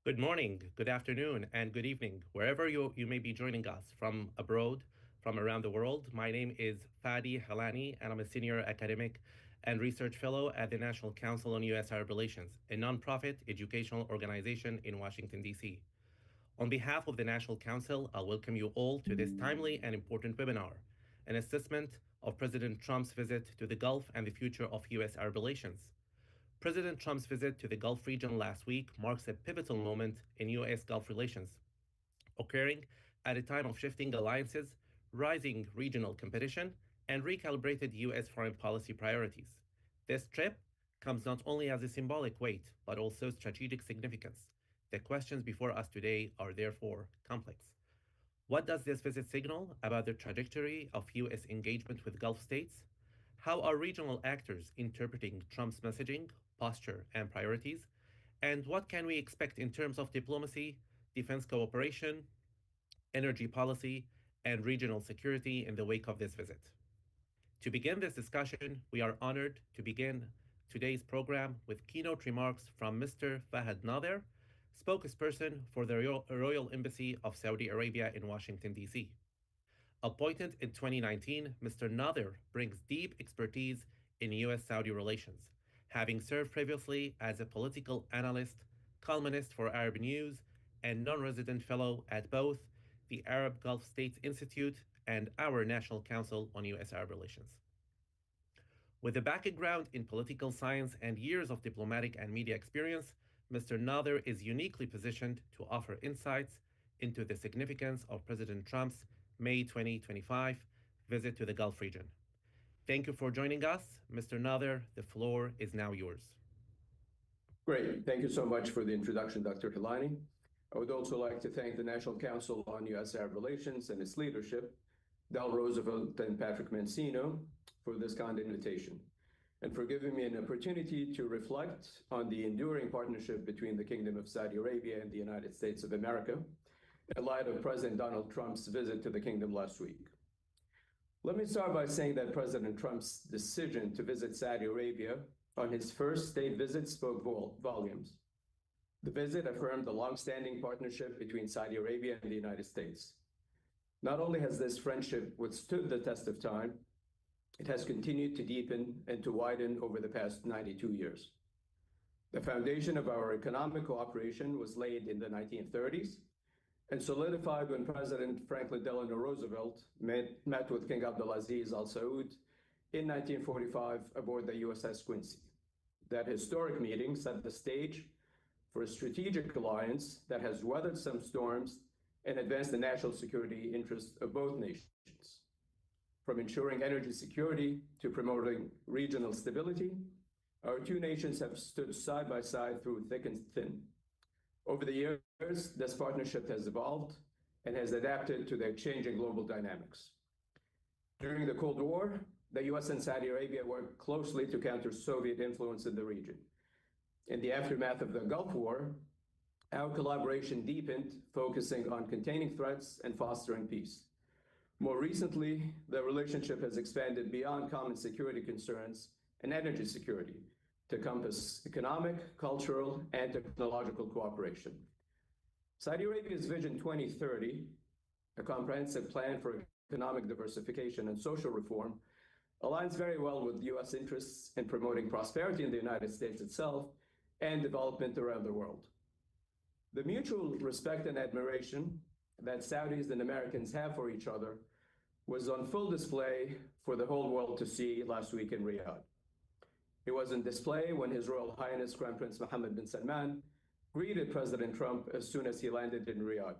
Good morning, good afternoon, and good evening, wherever you may be joining us from abroad, from around the world. My name is Fadi Hilani, and I'm a senior academic and research fellow at the National Council on U.S. Arab Relations, a nonprofit educational organization in Washington, D.C. On behalf of the National Council, I welcome you all to this timely and important webinar, an assessment of President Trump's visit to the Gulf and the future of U.S. Arab relations. President Trump's visit to the Gulf region last week marks a pivotal moment in U.S. Gulf relations, occurring at a time of shifting alliances, rising regional competition, and recalibrated U.S. foreign policy priorities. This trip comes not only as a symbolic weight, but also strategic significance. The questions before us today are therefore complex. What does this visit signal about the trajectory of U.S. engagement with Gulf states? How are regional actors interpreting Trump's messaging, posture, and priorities? And what can we expect in terms of diplomacy, defense cooperation, energy policy, and regional security in the wake of this visit? To begin this discussion, we are honored to begin today's program with keynote remarks from Mr. Fahad Nader, spokesperson for the Royal Embassy of Saudi Arabia in Washington, D.C. Appointed in 2019, Mr. Nader brings deep expertise in U.S. Saudi relations, having served previously as a political analyst, columnist for Arab News, and non resident fellow at both the Arab Gulf States Institute and our National Council on U.S. Arab Relations. With a background in political science and years of diplomatic and media experience, Mr. Nader is uniquely positioned to offer insights into the significance of President Trump's May 2025 visit to the Gulf region. Thank you for joining us. Mr. Nader, the floor is now yours. Great. Thank you so much for the introduction, Dr. Hilani. I would also like to thank the National Council on U.S. Arab Relations and its leadership, Del Roosevelt and Patrick Mancino, for this kind invitation, and for giving me an opportunity to reflect on the enduring partnership between the Kingdom of Saudi Arabia and the United States of America in light of President Donald Trump's visit to the kingdom last week. Let me start by saying that President Trump's decision to visit Saudi Arabia on his first state visit spoke volumes. The visit affirmed the long-standing partnership between Saudi Arabia and the United States. Not only has this friendship withstood the test of time, it has continued to deepen and to widen over the past 92 years. The foundation of our economic cooperation was laid in the 1930s and solidified when President Franklin Delano Roosevelt met with King Abdulaziz Al Saud in 1945 aboard the USS Quincy. That historic meeting set the stage for a strategic alliance that has weathered some storms and advanced the national security interests of both nations. From ensuring energy security to promoting regional stability, our two nations have stood side by side through thick and thin. Over the years, this partnership has evolved and has adapted to the changing global dynamics. During the Cold War, the US and Saudi Arabia worked closely to counter Soviet influence in the region. In the aftermath of the Gulf War, our collaboration deepened, focusing on containing threats and fostering peace. More recently, the relationship has expanded beyond common security concerns and energy security to encompass economic, cultural, and technological cooperation. Saudi Arabia's Vision 2030, a comprehensive plan for economic diversification and social reform, aligns very well with U.S. interests in promoting prosperity in the United States itself and development around the world. The mutual respect and admiration that Saudis and Americans have for each other was on full display for the whole world to see last week in Riyadh. It was on display when His Royal Highness Crown Prince Mohammed bin Salman greeted President Trump as soon as he landed in Riyadh.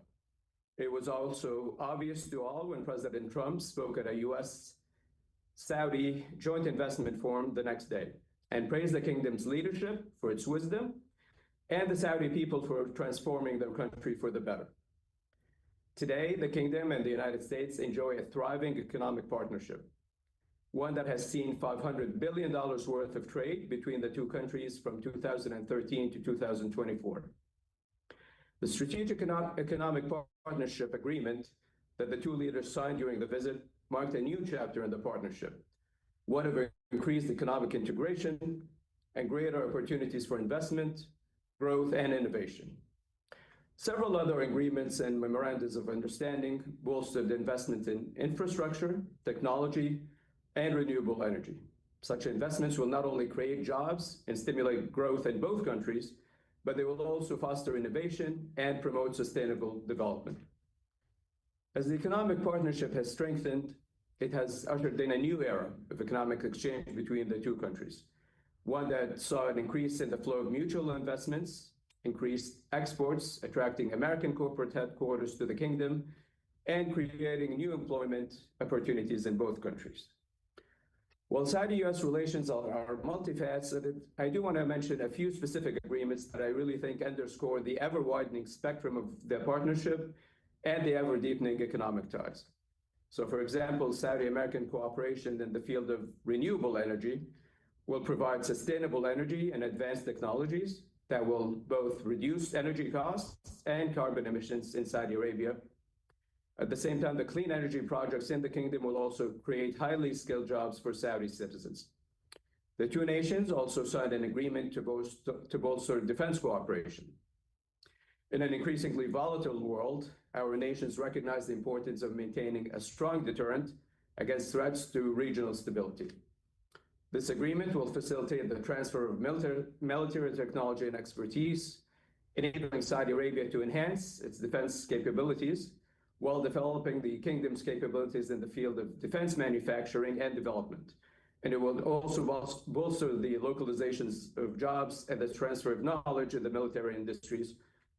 It was also obvious to all when President Trump spoke at a US-Saudi joint investment forum the next day and praised the kingdom's leadership for its wisdom and the Saudi people for transforming their country for the better. Today, the kingdom and the United States enjoy a thriving economic partnership, one that has seen $500 billion worth of trade between the two countries from 2013 to 2024. The Strategic Economic Partnership Agreement that the two leaders signed during the visit marked a new chapter in the partnership, one of increased economic integration and greater opportunities for investment, growth, and innovation. Several other agreements and memorandums of understanding bolstered investment in infrastructure, technology, and renewable energy. Such investments will not only create jobs and stimulate growth in both countries, but they will also foster innovation and promote sustainable development. As the economic partnership has strengthened, it has ushered in a new era of economic exchange between the two countries, one that saw an increase in the flow of mutual investments, increased exports, attracting American corporate headquarters to the kingdom, and creating new employment opportunities in both countries. While Saudi-US relations are multifaceted, I do want to mention a few specific agreements that I really think underscore the ever-widening spectrum of the partnership and the ever-deepening economic ties. So, for example, Saudi-American cooperation in the field of renewable energy will provide sustainable energy and advanced technologies that will both reduce energy costs and carbon emissions in Saudi Arabia. At the same time, the clean energy projects in the kingdom will also create highly skilled jobs for Saudi citizens. The two nations also signed an agreement to bolster defense cooperation. In an increasingly volatile world, our nations recognize the importance of maintaining a strong deterrent against threats to regional stability. This agreement will facilitate the transfer of military technology and expertise, enabling Saudi Arabia to enhance its defense capabilities while developing the kingdom's capabilities in the field of defense manufacturing and development. And it will also bolster the localizations of jobs and the transfer of knowledge in the military industries,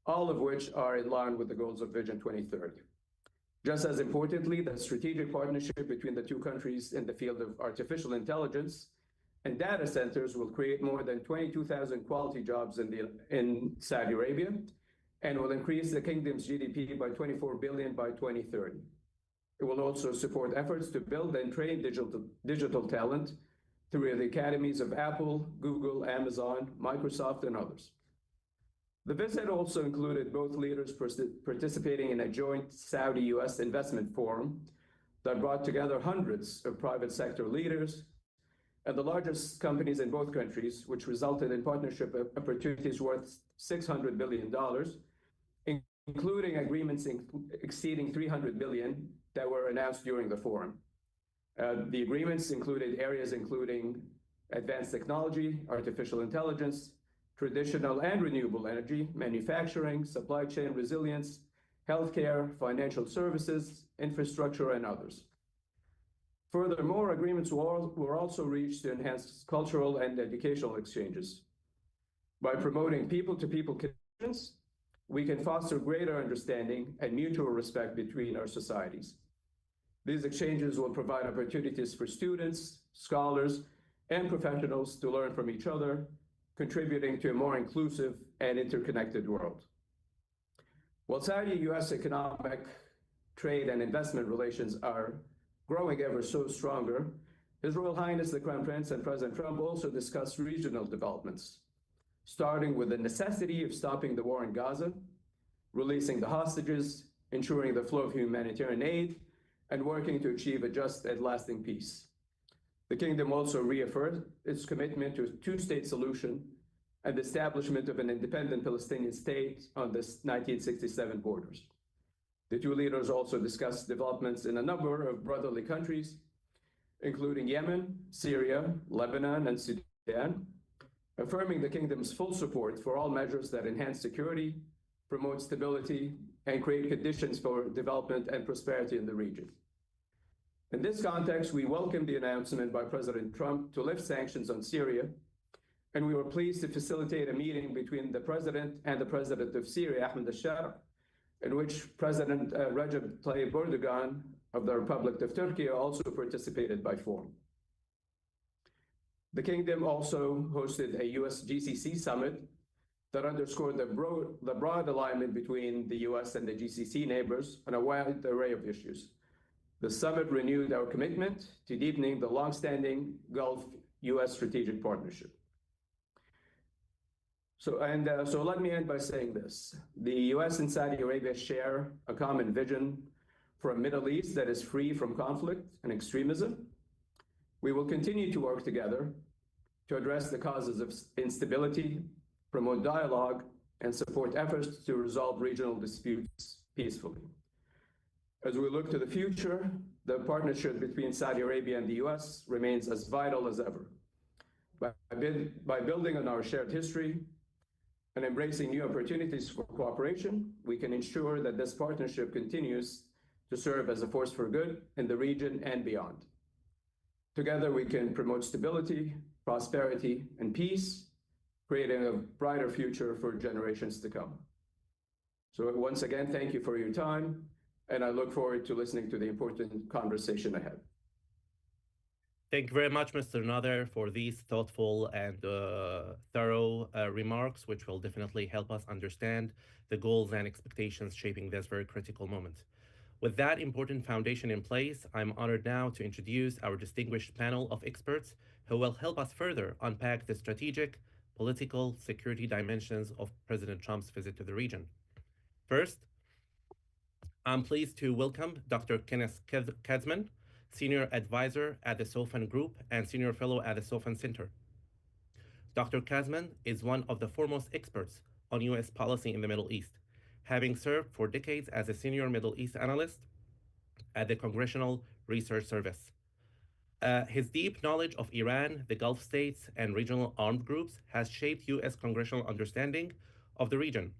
all of which are in line with the goals of Vision 2030. Just as importantly, the strategic partnership between the two countries in the field of artificial intelligence and data centers will create more than 22,000 quality jobs in Saudi Arabia and will increase the kingdom's GDP by 24 billion by 2030. It will also support efforts to build and train digital talent through the academies of Apple, Google, Amazon, Microsoft, and others. The visit also included both leaders participating in a joint Saudi-US investment forum that brought together hundreds of private sector leaders and the largest companies in both countries, which resulted in partnership opportunities worth $600 billion, including agreements exceeding $300 billion that were announced during the forum. The agreements included areas including advanced technology, artificial intelligence, traditional and renewable energy, manufacturing, supply chain resilience, healthcare, financial services, infrastructure, and others. Furthermore, agreements were also reached to enhance cultural and educational exchanges. By promoting people-to-people connections, we can foster greater understanding and mutual respect between our societies. These exchanges will provide opportunities for students, scholars, and professionals to learn from each other, contributing to a more inclusive and interconnected world. While Saudi-US economic, trade, and investment relations are growing ever so stronger, His Royal Highness the Crown Prince and President Trump also discussed regional developments, starting with the necessity of stopping the war in Gaza, releasing the hostages, ensuring the flow of humanitarian aid, and working to achieve a just and lasting peace. The kingdom also reaffirmed its commitment to a two-state solution and the establishment of an independent Palestinian state on the 1967 borders. The two leaders also discussed developments in a number of brotherly countries, including Yemen, Syria, Lebanon, and Sudan, affirming the kingdom's full support for all measures that enhance security, promote stability, and create conditions for development and prosperity in the region. In this context, we welcome the announcement by President Trump to lift sanctions on Syria, and we were pleased to facilitate a meeting between the President and the President of Syria, Ahmed al-Shara, in which President Recep Tayyip Erdogan of the Republic of Turkey also participated by phone. The kingdom also hosted a U.S. GCC summit that underscored the broad alignment between the U.S. and the GCC neighbors on a wide array of issues. The summit renewed our commitment to deepening the longstanding Gulf-U.S. strategic partnership. So let me end by saying this. The U.S. and Saudi Arabia share a common vision for a Middle East that is free from conflict and extremism. We will continue to work together to address the causes of instability, promote dialogue, and support efforts to resolve regional disputes peacefully. As we look to the future, the partnership between Saudi Arabia and the U.S. remains as vital as ever. By building on our shared history and embracing new opportunities for cooperation, we can ensure that this partnership continues to serve as a force for good in the region and beyond. Together, we can promote stability, prosperity, and peace, creating a brighter future for generations to come. So once again, thank you for your time, and I look forward to listening to the important conversation ahead. Thank you very much, Mr. Nader, for these thoughtful and thorough remarks, which will definitely help us understand the goals and expectations shaping this very critical moment. With that important foundation in place, I'm honored now to introduce our distinguished panel of experts who will help us further unpack the strategic, political, security dimensions of President Trump's visit to the region. First, I'm pleased to welcome Dr. Kenneth Katzman, Senior Advisor at the Sofan Group and Senior Fellow at the Sofan Center. Dr. Katzman is one of the foremost experts on U.S. policy in the Middle East, having served for decades as a senior Middle East analyst at the Congressional Research Service. His deep knowledge of Iran, the Gulf states, and regional armed groups has shaped U.S. congressional understanding of the region,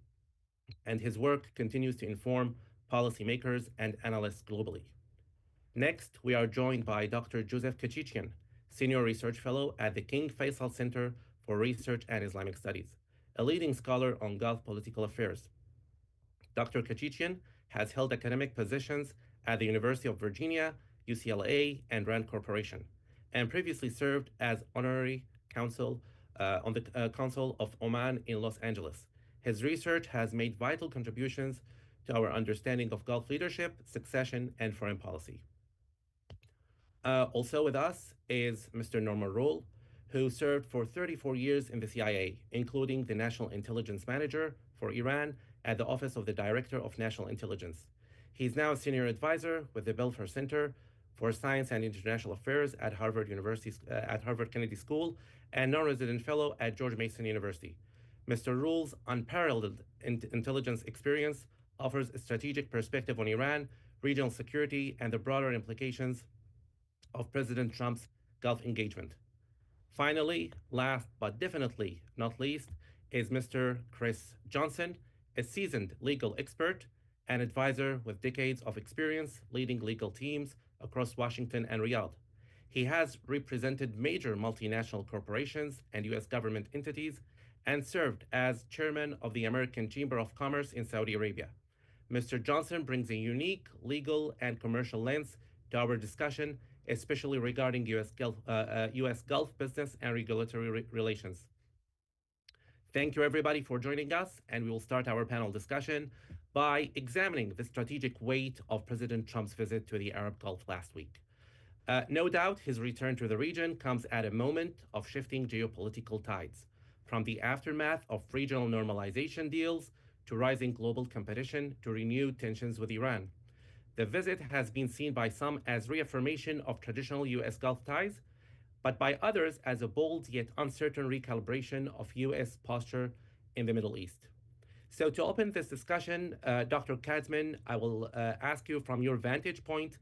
and his work continues to inform policymakers and analysts globally. Next, we are joined by Dr. Joseph Kéchichian, Senior Research Fellow at the King Faisal Center for Research and Islamic Studies, a leading scholar on Gulf political affairs. Dr. Kéchichian has held academic positions at the University of Virginia, UCLA, and Rand Corporation, and previously served as honorary counsel on the Council of Oman in Los Angeles. His research has made vital contributions to our understanding of Gulf leadership, succession, and foreign policy. Also with us is Mr. Norman Rule, who served for 34 years in the CIA, including the National Intelligence Manager for Iran at the Office of the Director of National Intelligence. He's now a senior advisor with the Belfer Center for Science and International Affairs at Harvard Kennedy School and non-resident fellow at George Mason University. Mr. Rule's unparalleled intelligence experience offers a strategic perspective on Iran, regional security, and the broader implications of President Trump's Gulf engagement. Finally, last but definitely not least, is Mr. Chris Johnson, a seasoned legal expert and advisor with decades of experience leading legal teams across Washington and Riyadh. He has represented major multinational corporations and U.S. government entities and served as chairman of the American Chamber of Commerce in Saudi Arabia. Mr. Johnson brings a unique legal and commercial lens to our discussion, especially regarding U.S. Gulf business and regulatory relations. Thank you, everybody, for joining us, and we will start our panel discussion by examining the strategic weight of President Trump's visit to the Arab Gulf last week. No doubt his return to the region comes at a moment of shifting geopolitical tides, from the aftermath of regional normalization deals to rising global competition to renewed tensions with Iran. The visit has been seen by some as reaffirmation of traditional U.S. Gulf ties, but by others as a bold yet uncertain recalibration of U.S. posture in the Middle East. So to open this discussion, Dr. Katzman, I will ask you from your vantage point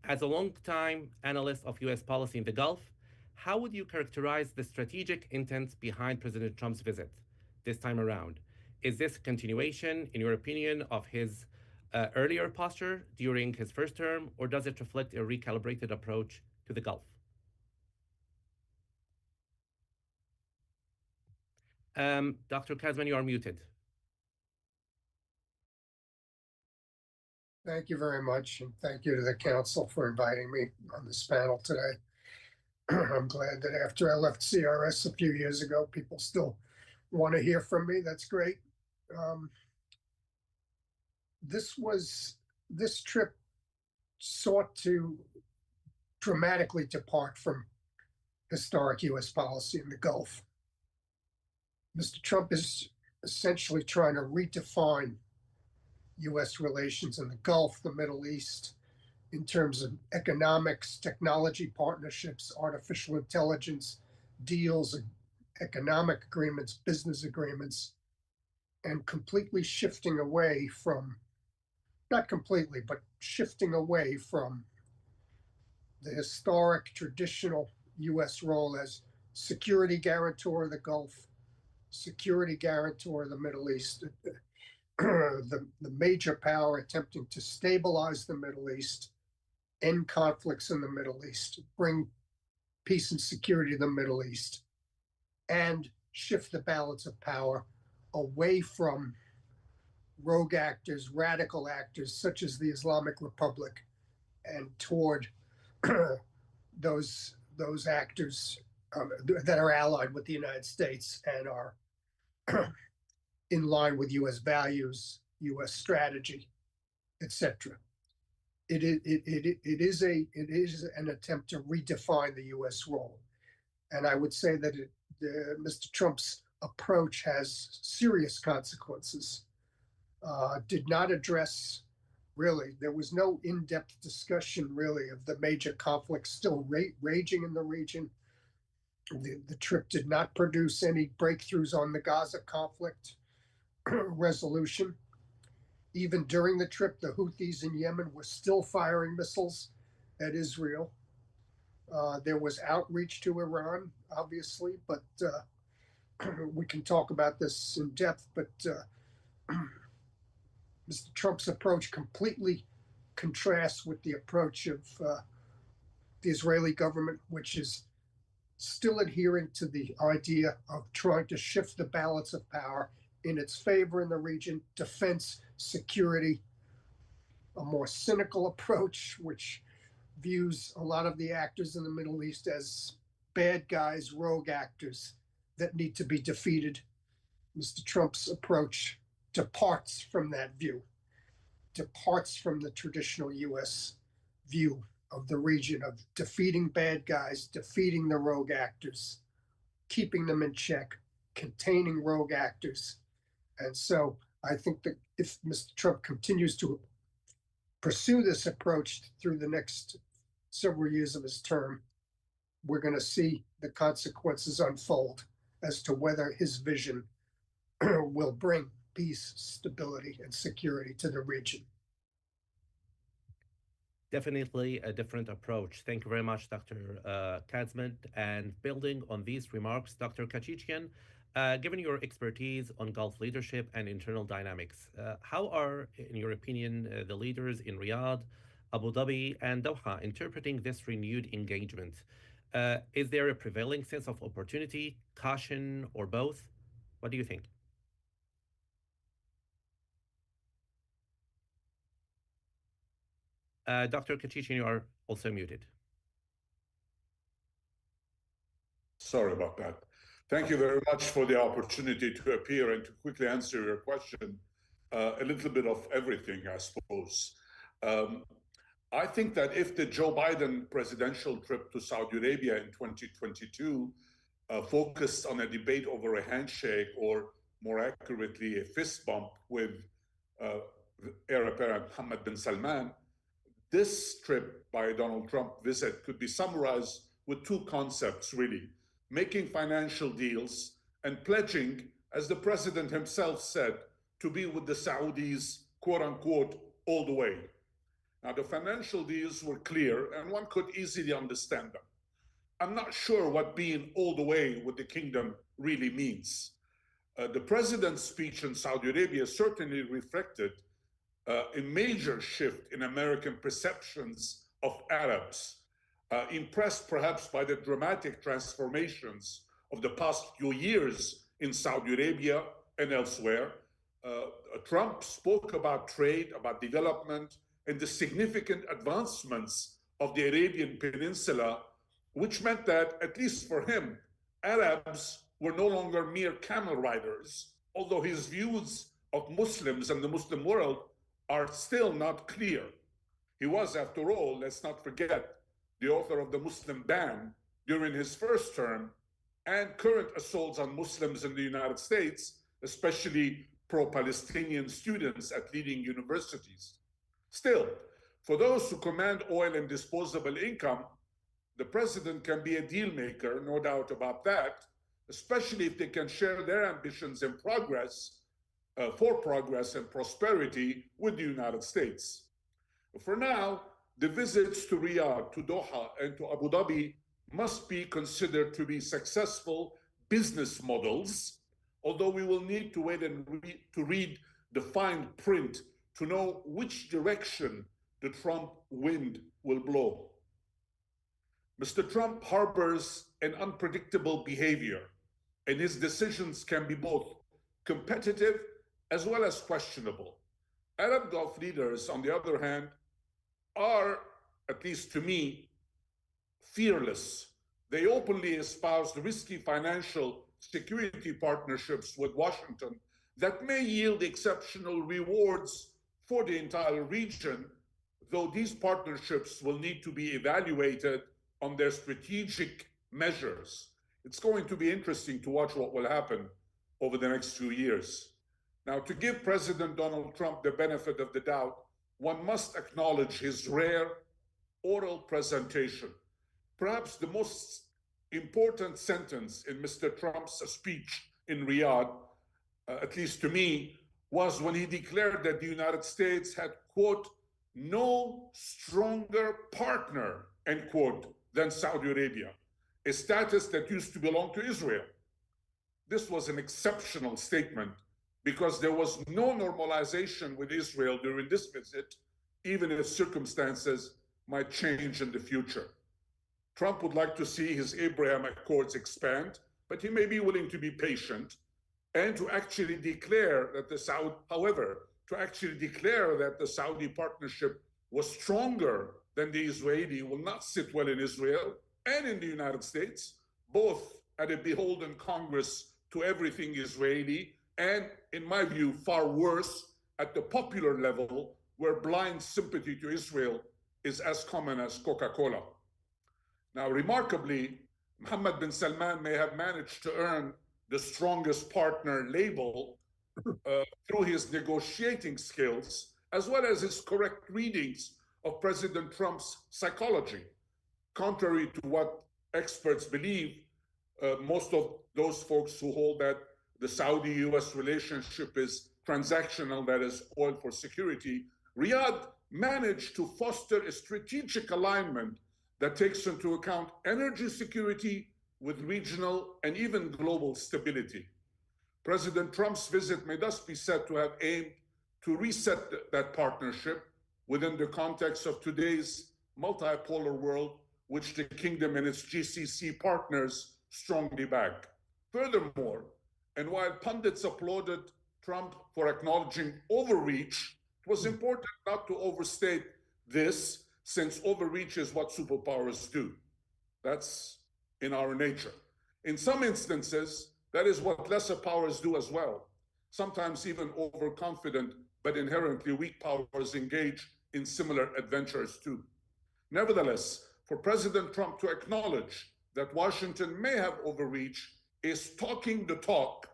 as a long-time analyst of U.S. policy in the Gulf, how would you characterize the strategic intent behind President Trump's visit this time around? Is this a continuation, in your opinion, of his earlier posture during his first term, or does it reflect a recalibrated approach to the Gulf? Dr. Katzman, you are muted. Thank you very much, and thank you to the council for inviting me on this panel today. I'm glad that after I left CRS a few years ago, people still want to hear from me. That's great. This trip sought to dramatically depart from historic U.S. policy in the Gulf. Mr. Trump is essentially trying to redefine U.S. relations in the Gulf, the Middle East, in terms of economics, technology partnerships, artificial intelligence, deals, economic agreements, business agreements. and completely shifting away from, not completely, but shifting away from the historic traditional U.S. role as security guarantor of the Gulf, security guarantor of the Middle East, the major power attempting to stabilize the Middle East, end conflicts in the Middle East, bring peace and security to the Middle East, and shift the balance of power away from rogue actors, radical actors such as the Islamic Republic, and toward those actors that are allied with the United States and are in line with U.S. values, U.S. strategy, etc. It is an attempt to redefine the U.S. role, and I would say that Mr. Trump's approach has serious consequences. Did not address, really, there was no in-depth discussion really of the major conflicts still raging in the region. The trip did not produce any breakthroughs on the Gaza conflict resolution. Even during the trip, the Houthis in Yemen were still firing missiles at Israel. There was outreach to Iran, obviously, but we can talk about this in depth. But Mr. Trump's approach completely contrasts with the approach of the Israeli government, which is still adhering to the idea of trying to shift the balance of power in its favor in the region, defense, security, a more cynical approach, which views a lot of the actors in the Middle East as bad guys, rogue actors that need to be defeated. Mr. Trump's approach departs from that view, departs from the traditional U.S. view of the region of defeating bad guys, defeating the rogue actors, keeping them in check, containing rogue actors. And so I think that if Mr. Trump continues to pursue this approach through the next several years of his term, we're going to see the consequences unfold as to whether his vision will bring peace, stability, and security to the region. Definitely a different approach. Thank you very much, Dr. Katzman. And building on these remarks, Dr. Kéchichian, given your expertise on Gulf leadership and internal dynamics, how are, in your opinion, the leaders in Riyadh, Abu Dhabi, and Doha interpreting this renewed engagement? Is there a prevailing sense of opportunity, caution, or both? What do you think? Dr. Kéchichian, you are also muted. Sorry about that. Thank you very much for the opportunity to appear and to quickly answer your question. A little bit of everything, I suppose. I think that if the Joe Biden presidential trip to Saudi Arabia in 2022 focused on a debate over a handshake, or more accurately, a fist bump with heir apparent Mohammed bin Salman, this trip by Donald Trump visit could be summarized with two concepts, really: making financial deals and pledging, as the president himself said, to be with the Saudis, quote unquote, all the way. Now, the financial deals were clear and one could easily understand them. I'm not sure what being all the way with the kingdom really means. The president's speech in Saudi Arabia certainly reflected a major shift in American perceptions of Arabs, impressed perhaps by the dramatic transformations of the past few years in Saudi Arabia and elsewhere. Trump spoke about trade, about development, and the significant advancements of the Arabian Peninsula, which meant that, at least for him, Arabs were no longer mere camel riders, although his views of Muslims and the Muslim world are still not clear. He was, after all, let's not forget, the author of the Muslim ban during his first term, and current assaults on Muslims in the United States, especially pro-Palestinian students at leading universities. Still, for those who command oil and disposable income, the president can be a deal maker, no doubt about that, especially if they can share their ambitions and progress for progress and prosperity with the United States. For now, the visits to Riyadh, to Doha, and to Abu Dhabi must be considered to be successful business models, although we will need to wait and to read the fine print to know which direction the Trump wind will blow. Mr. Trump harbors an unpredictable behavior, and his decisions can be both competitive as well as questionable. Arab Gulf leaders, on the other hand, are, at least to me, fearless. They openly espouse risky financial security partnerships with Washington that may yield exceptional rewards for the entire region, though these partnerships will need to be evaluated on their strategic measures. It's going to be interesting to watch what will happen over the next 2 years. Now, to give President Donald Trump the benefit of the doubt, one must acknowledge his rare oral presentation. Perhaps the most important sentence in Mr. Trump's speech in Riyadh, at least to me, was when he declared that the United States had, quote, no stronger partner, end quote, than Saudi Arabia, a status that used to belong to Israel. This was an exceptional statement because there was no normalization with Israel during this visit, even if circumstances might change in the future. Trump would like to see his Abraham Accords expand, but he may be willing to be patient and to actually declare that the Saudi partnership was stronger than the Israeli will not sit well in Israel and in the United States, both at a beholden Congress to everything Israeli, and in my view, far worse at the popular level, where blind sympathy to Israel is as common as Coca-Cola. Now, remarkably, Mohammed bin Salman may have managed to earn the strongest partner label through his negotiating skills, as well as his correct readings of President Trump's psychology. Contrary to what experts believe, most of those folks who hold that the Saudi-US relationship is transactional, that is, oil for security, Riyadh managed to foster a strategic alignment that takes into account energy security with regional and even global stability. President Trump's visit may thus be said to have aimed to reset that partnership within the context of today's multipolar world, which the kingdom and its GCC partners strongly back. Furthermore, and while pundits applauded Trump for acknowledging overreach, it was important not to overstate this, since overreach is what superpowers do. That's in our nature. In some instances, that is what lesser powers do as well. Sometimes even overconfident but inherently weak powers engage in similar adventures too. Nevertheless, for President Trump to acknowledge that Washington may have overreached is talking the talk,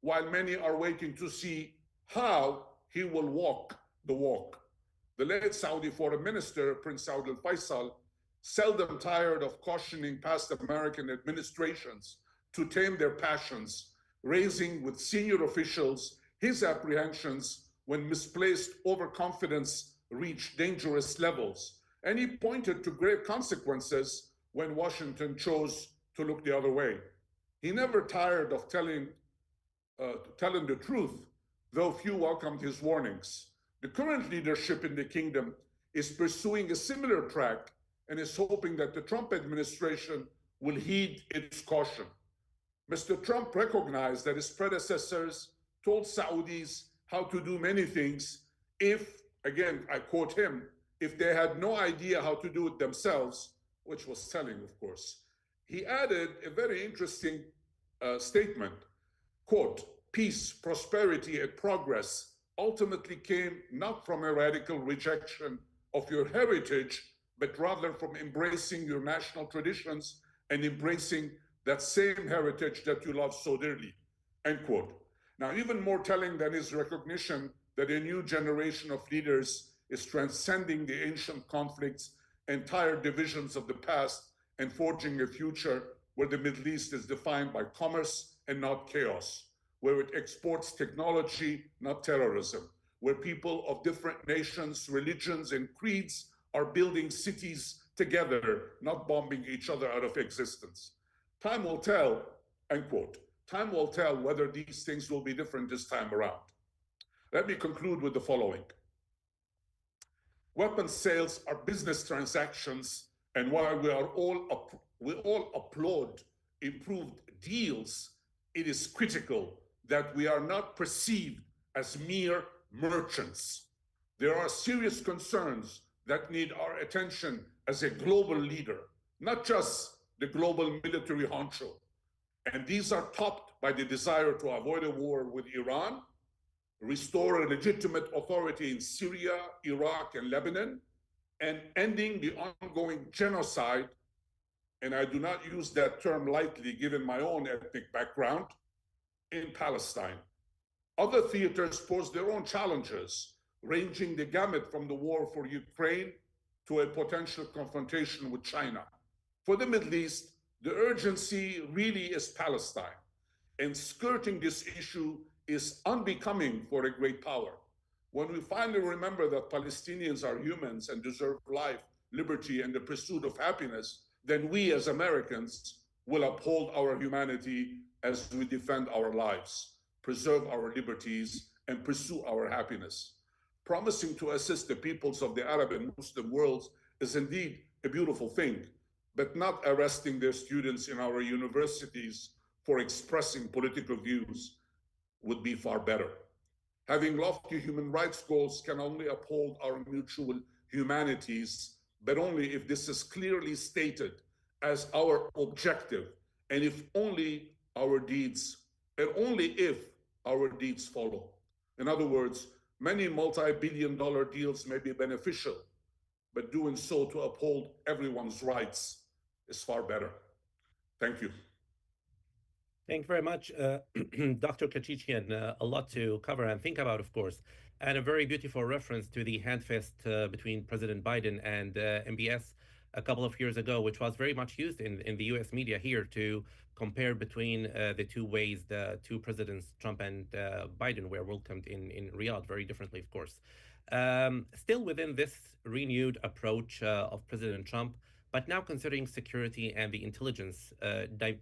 while many are waiting to see how he will walk the walk. The late Saudi Foreign Minister, Prince Saud al-Faisal, seldom tired of cautioning past American administrations to tame their passions, raising with senior officials his apprehensions when misplaced overconfidence reached dangerous levels. And he pointed to grave consequences when Washington chose to look the other way. He never tired of telling the truth, though few welcomed his warnings. The current leadership in the kingdom is pursuing a similar track and is hoping that the Trump administration will heed its caution. Mr. Trump recognized that his predecessors told Saudis how to do many things if, again, I quote him, if they had no idea how to do it themselves, which was telling, of course. He added a very interesting statement, quote, peace, prosperity, and progress ultimately came not from a radical rejection of your heritage, but rather from embracing your national traditions and embracing that same heritage that you love so dearly, end quote. Now, even more telling than his recognition that a new generation of leaders is transcending the ancient conflicts and tired divisions of the past and forging a future where the Middle East is defined by commerce and not chaos. where it exports technology, not terrorism, where people of different nations, religions, and creeds are building cities together, not bombing each other out of existence. Time will tell, end quote. Time will tell whether these things will be different this time around. Let me conclude with the following. Weapons sales are business transactions, and while we all applaud improved deals, it is critical that we are not perceived as mere merchants. There are serious concerns that need our attention as a global leader, not just the global military honcho. And these are topped by the desire to avoid a war with Iran, restore a legitimate authority in Syria, Iraq, and Lebanon, and ending the ongoing genocide, and I do not use that term lightly given my own ethnic background, in Palestine. Other theaters pose their own challenges, ranging the gamut from the war for Ukraine to a potential confrontation with China. For the Middle East, the urgency really is Palestine, and skirting this issue is unbecoming for a great power. When we finally remember that Palestinians are humans and deserve life, liberty, and the pursuit of happiness, then we as Americans will uphold our humanity as we defend our lives, preserve our liberties, and pursue our happiness. Promising to assist the peoples of the Arab and Muslim worlds is indeed a beautiful thing, but not arresting their students in our universities for expressing political views would be far better. Having lofty human rights goals can only uphold our mutual humanities, but only if this is clearly stated as our objective, and if only our deeds, and only if our deeds follow. In other words, many multi-billion-dollar deals may be beneficial, but doing so to uphold everyone's rights is far better. Thank you. Thank you very much, Dr. Kéchichian. A lot to cover and think about, of course, and a very beautiful reference to the handfist between President Biden and MBS a couple of years ago, which was very much used in the U.S. media here to compare between the two ways the two presidents, Trump and Biden, were welcomed in Riyadh very differently, of course. Still within this renewed approach of President Trump, but now considering security and the intelligence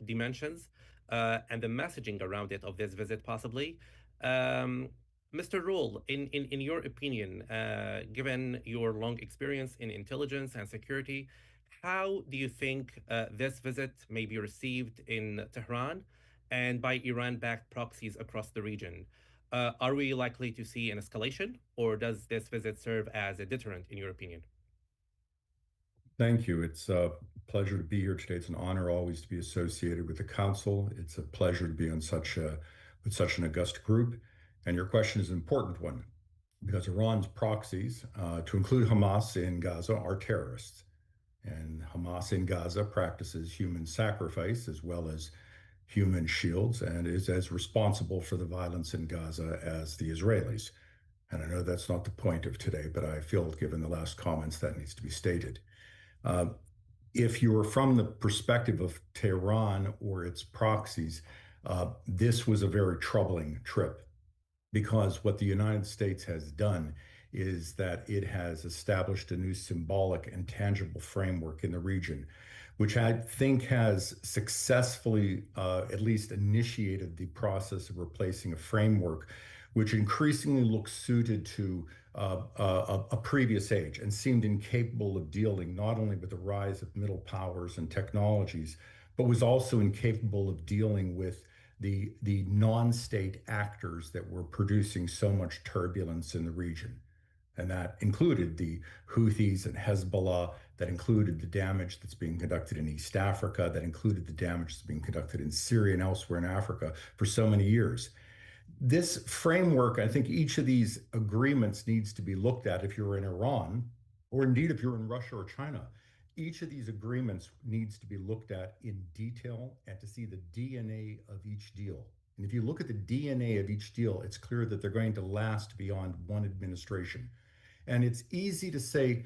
dimensions, and the messaging around it of this visit, possibly. Mr. Rule, in your opinion, given your long experience in intelligence and security, how do you think this visit may be received in Tehran and by Iran-backed proxies across the region? Are we likely to see an escalation, or does this visit serve as a deterrent, in your opinion? Thank you. It's a pleasure to be here today. It's an honor always to be associated with the council. It's a pleasure to be on with such an august group. And your question is an important one because Iran's proxies, to include Hamas in Gaza, are terrorists. And Hamas in Gaza practices human sacrifice as well as human shields and is as responsible for the violence in Gaza as the Israelis. And I know that's not the point of today, but I feel, given the last comments, that needs to be stated. If you're from the perspective of Tehran or its proxies, this was a very troubling trip because what the United States has done is that it has established a new symbolic and tangible framework in the region, which I think has successfully at least initiated the process of replacing a framework which increasingly looks suited to a previous age and seemed incapable of dealing not only with the rise of middle powers and technologies, but was also incapable of dealing with the non-state actors that were producing so much turbulence in the region. And that included the Houthis and Hezbollah, that included the damage that's being conducted in East Africa, that included the damage that's being conducted in Syria and elsewhere in Africa for so many years. This framework, I think each of these agreements needs to be looked at if you're in Iran, or indeed if you're in Russia or China. Each of these agreements needs to be looked at in detail and to see the DNA of each deal. And if you look at the DNA of each deal, it's clear that they're going to last beyond one administration. And it's easy to say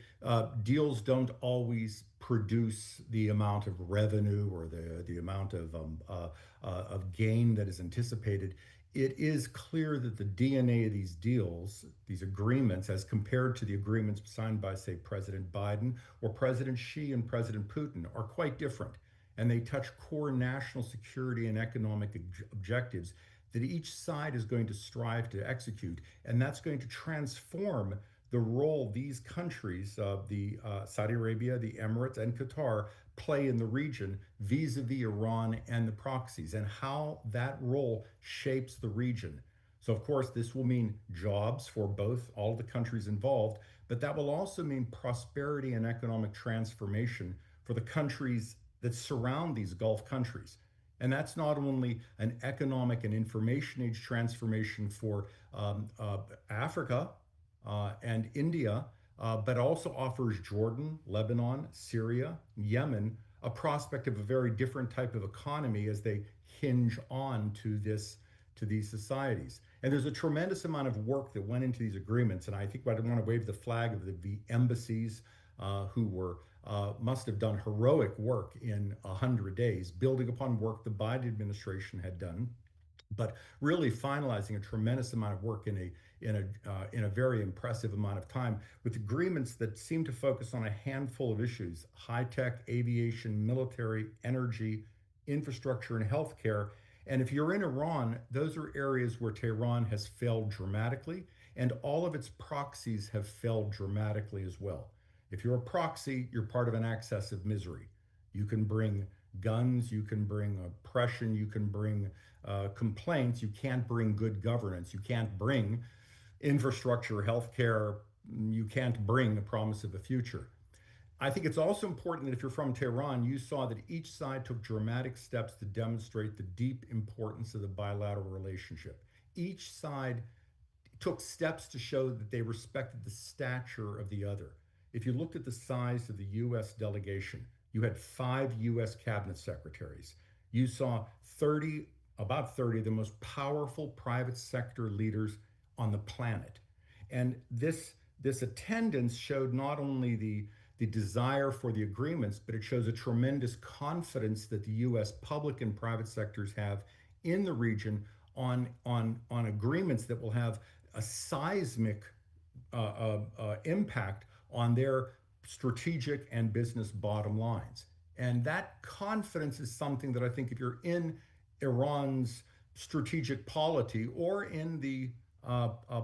deals don't always produce the amount of revenue or the amount of gain that is anticipated it is clear that the DNA of these deals, these agreements, as compared to the agreements signed by, say, President Biden or President Xi and President Putin, are quite different. And they touch core national security and economic objectives that each side is going to strive to execute. And that's going to transform the role these countries, Saudi Arabia, the Emirates, and Qatar, play in the region vis-a-vis Iran and the proxies, and how that role shapes the region. So, of course, this will mean jobs for both all the countries involved, but that will also mean prosperity and economic transformation for the countries that surround these Gulf countries. And that's not only an economic and information age transformation for Africa and India, but also offers Jordan, Lebanon, Syria, Yemen a prospect of a very different type of economy as they hinge on to these societies. And there's a tremendous amount of work that went into these agreements. And I think I want to wave the flag of the embassies who must have done heroic work in 100 days, building upon work the Biden administration had done, but really finalizing a tremendous amount of work in a very impressive amount of time, with agreements that seem to focus on a handful of issues: high tech, aviation, military, energy, infrastructure, and healthcare. And if you're in Iran, those are areas where Tehran has failed dramatically, and all of its proxies have failed dramatically as well. If you're a proxy, you're part of an axis of misery. You can bring guns, you can bring oppression, you can bring complaints. You can't bring good governance. You can't bring infrastructure, healthcare. You can't bring the promise of a future. I think it's also important that if you're from Tehran, you saw that each side took dramatic steps to demonstrate the deep importance of the bilateral relationship. Each side took steps to show that they respected the stature of the other. If you looked at the size of the U.S. delegation, you had 5 U.S. cabinet secretaries. You saw about 30 of the most powerful private sector leaders on the planet. And this attendance showed not only the desire for the agreements, but it shows a tremendous confidence that the U.S. public and private sectors have in the region on agreements that will have a seismic impact on their strategic and business bottom lines. And that confidence is something that I think if you're in Iran's strategic polity or in the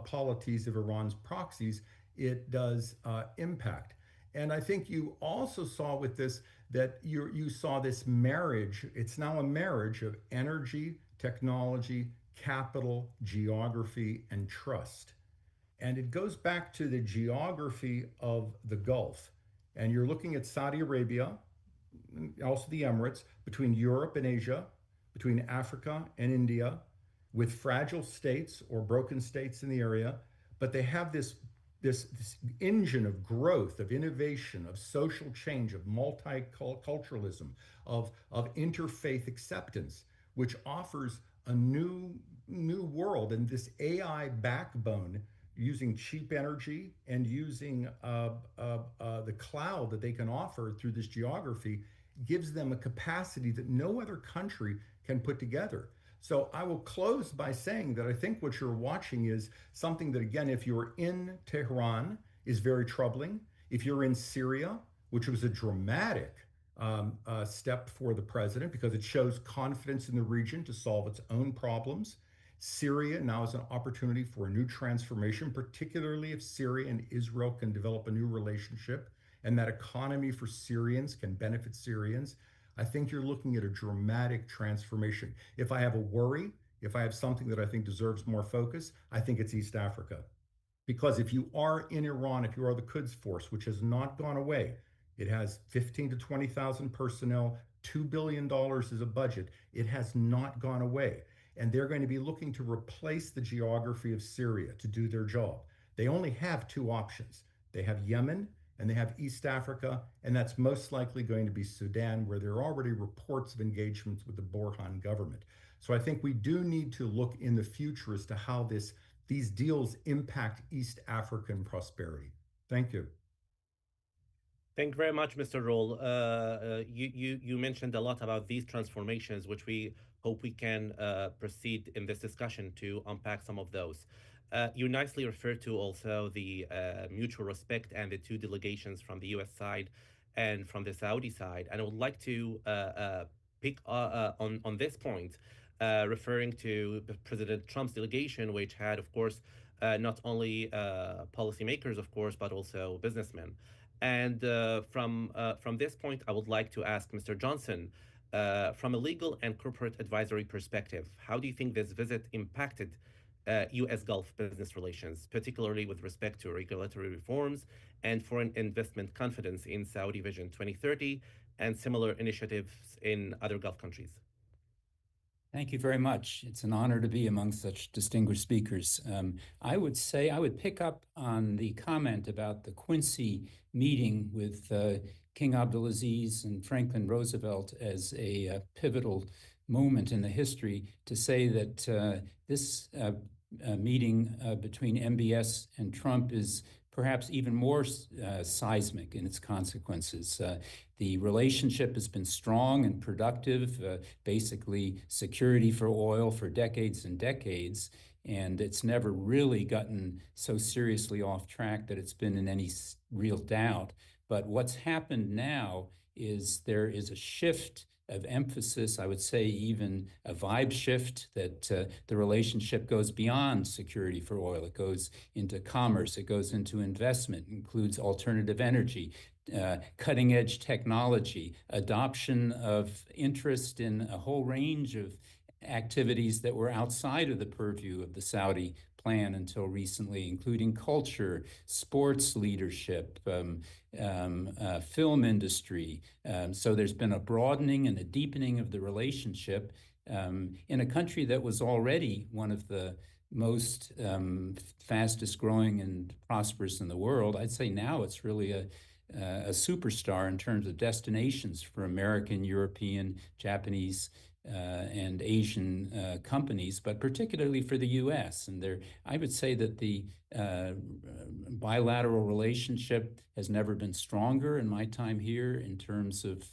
polities of Iran's proxies, it does impact. And I think you also saw with this that you saw this marriage. It's now a marriage of energy, technology, capital, geography, and trust. And it goes back to the geography of the Gulf. And you're looking at Saudi Arabia, also the Emirates, between Europe and Asia, between Africa and India, with fragile states or broken states in the area. But they have this engine of growth, of innovation, of social change, of multiculturalism, of interfaith acceptance, which offers a new world. And this AI backbone, using cheap energy and using the cloud that they can offer through this geography, gives them a capacity that no other country can put together. So I will close by saying that I think what you're watching is something that, again, if you're in Tehran, is very troubling. If you're in Syria, which was a dramatic step for the president because it shows confidence in the region to solve its own problems. Syria now is an opportunity for a new transformation, particularly if Syria and Israel can develop a new relationship and that economy for Syrians can benefit Syrians. I think you're looking at a dramatic transformation. If I have a worry, if I have something that I think deserves more focus, I think it's East Africa. Because if you are in Iran, if you are the Quds Force, which has not gone away, it has 15 to 20,000 personnel, $2 billion is a budget. It has not gone away. And they're going to be looking to replace the geography of Syria to do their job. They only have 2 options. They have Yemen and they have East Africa, and that's most likely going to be Sudan, where there are already reports of engagements with the Burhan government. So I think we do need to look in the future as to how these deals impact East African prosperity. Thank you. Thank you very much, Mr. Roll. You mentioned a lot about these transformations, which we hope we can proceed in this discussion to unpack some of those. You nicely referred to also the mutual respect and the two delegations from the U.S. side and from the Saudi side. And I would like to pick on this point, referring to President Trump's delegation, which had, of course, not only policymakers, of course, but also businessmen. And from this point, I would like to ask Mr. Johnson, from a legal and corporate advisory perspective, how do you think this visit impacted U.S. Gulf business relations, particularly with respect to regulatory reforms and foreign investment confidence in Saudi Vision 2030 and similar initiatives in other Gulf countries? Thank you very much. It's an honor to be among such distinguished speakers. I would say I would pick up on the comment about the Quincy meeting with King Abdulaziz and Franklin Roosevelt as a pivotal moment in the history to say that this meeting between MBS and Trump is perhaps even more seismic in its consequences. The relationship has been strong and productive, basically security for oil for decades and decades, and it's never really gotten so seriously off track that it's been in any real doubt. But what's happened now is there is a shift of emphasis, I would say even a vibe shift, that the relationship goes beyond security for oil. It goes into commerce, it goes into investment, includes alternative energy, cutting edge technology, adoption of interest in a whole range of activities that were outside of the purview of the Saudi plan until recently, including culture, sports leadership, film industry. So there's been a broadening and a deepening of the relationship in a country that was already one of the most fastest growing and prosperous in the world. I'd say now it's really a superstar in terms of destinations for American, European, Japanese, and Asian companies, but particularly for the U.S. And there, I would say that the bilateral relationship has never been stronger in my time here in terms of,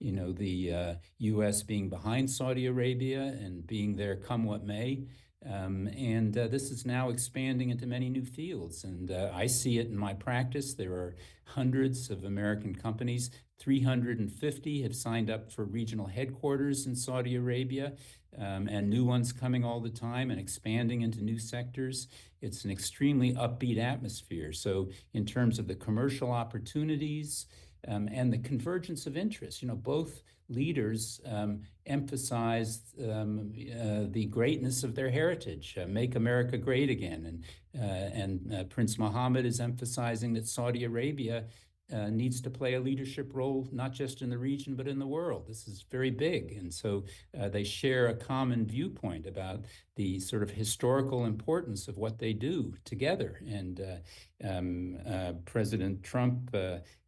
the U.S. being behind Saudi Arabia and being there come what may. And this is now expanding into many new fields. And I see it in my practice. There are hundreds of American companies. 350 have signed up for regional headquarters in Saudi Arabia, and new ones coming all the time and expanding into new sectors. It's an extremely upbeat atmosphere. So in terms of the commercial opportunities and the convergence of interests, both leaders emphasized the greatness of their heritage, make America great again. And Prince Mohammed is emphasizing that Saudi Arabia needs to play a leadership role, not just in the region, but in the world. This is very big. And so they share a common viewpoint about the sort of historical importance of what they do together. And President Trump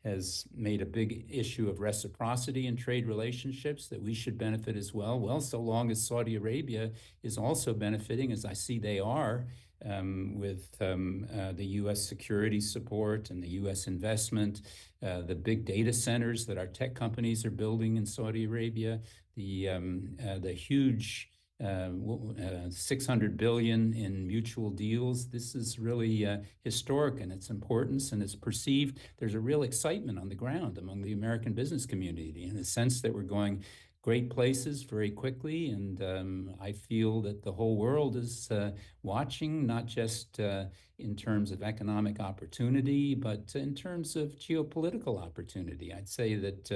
has made a big issue of reciprocity in trade relationships, that we should benefit as well. Well, so long as Saudi Arabia is also benefiting, as I see they are, with the U.S. security support and the U.S. investment, the big data centers that our tech companies are building in Saudi Arabia, the huge $600 billion in mutual deals. This is really historic in its importance and it's perceived. There's a real excitement on the ground among the American business community in the sense that we're going great places very quickly. And I feel that the whole world is watching, not just in terms of economic opportunity, but in terms of geopolitical opportunity. I'd say that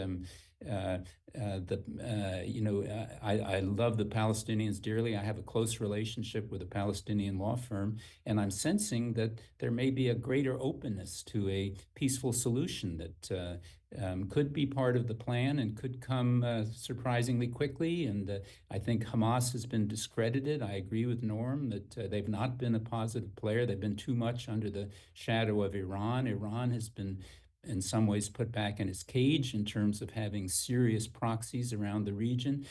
I love the Palestinians dearly. I have a close relationship with a Palestinian law firm, and I'm sensing that there may be a greater openness to a peaceful solution that could be part of the plan and could come surprisingly quickly. And I think Hamas has been discredited. I agree with Norm that they've not been a positive player. They've been too much under the shadow of Iran. Iran has been in some ways put back in its cage in terms of having serious proxies around the region.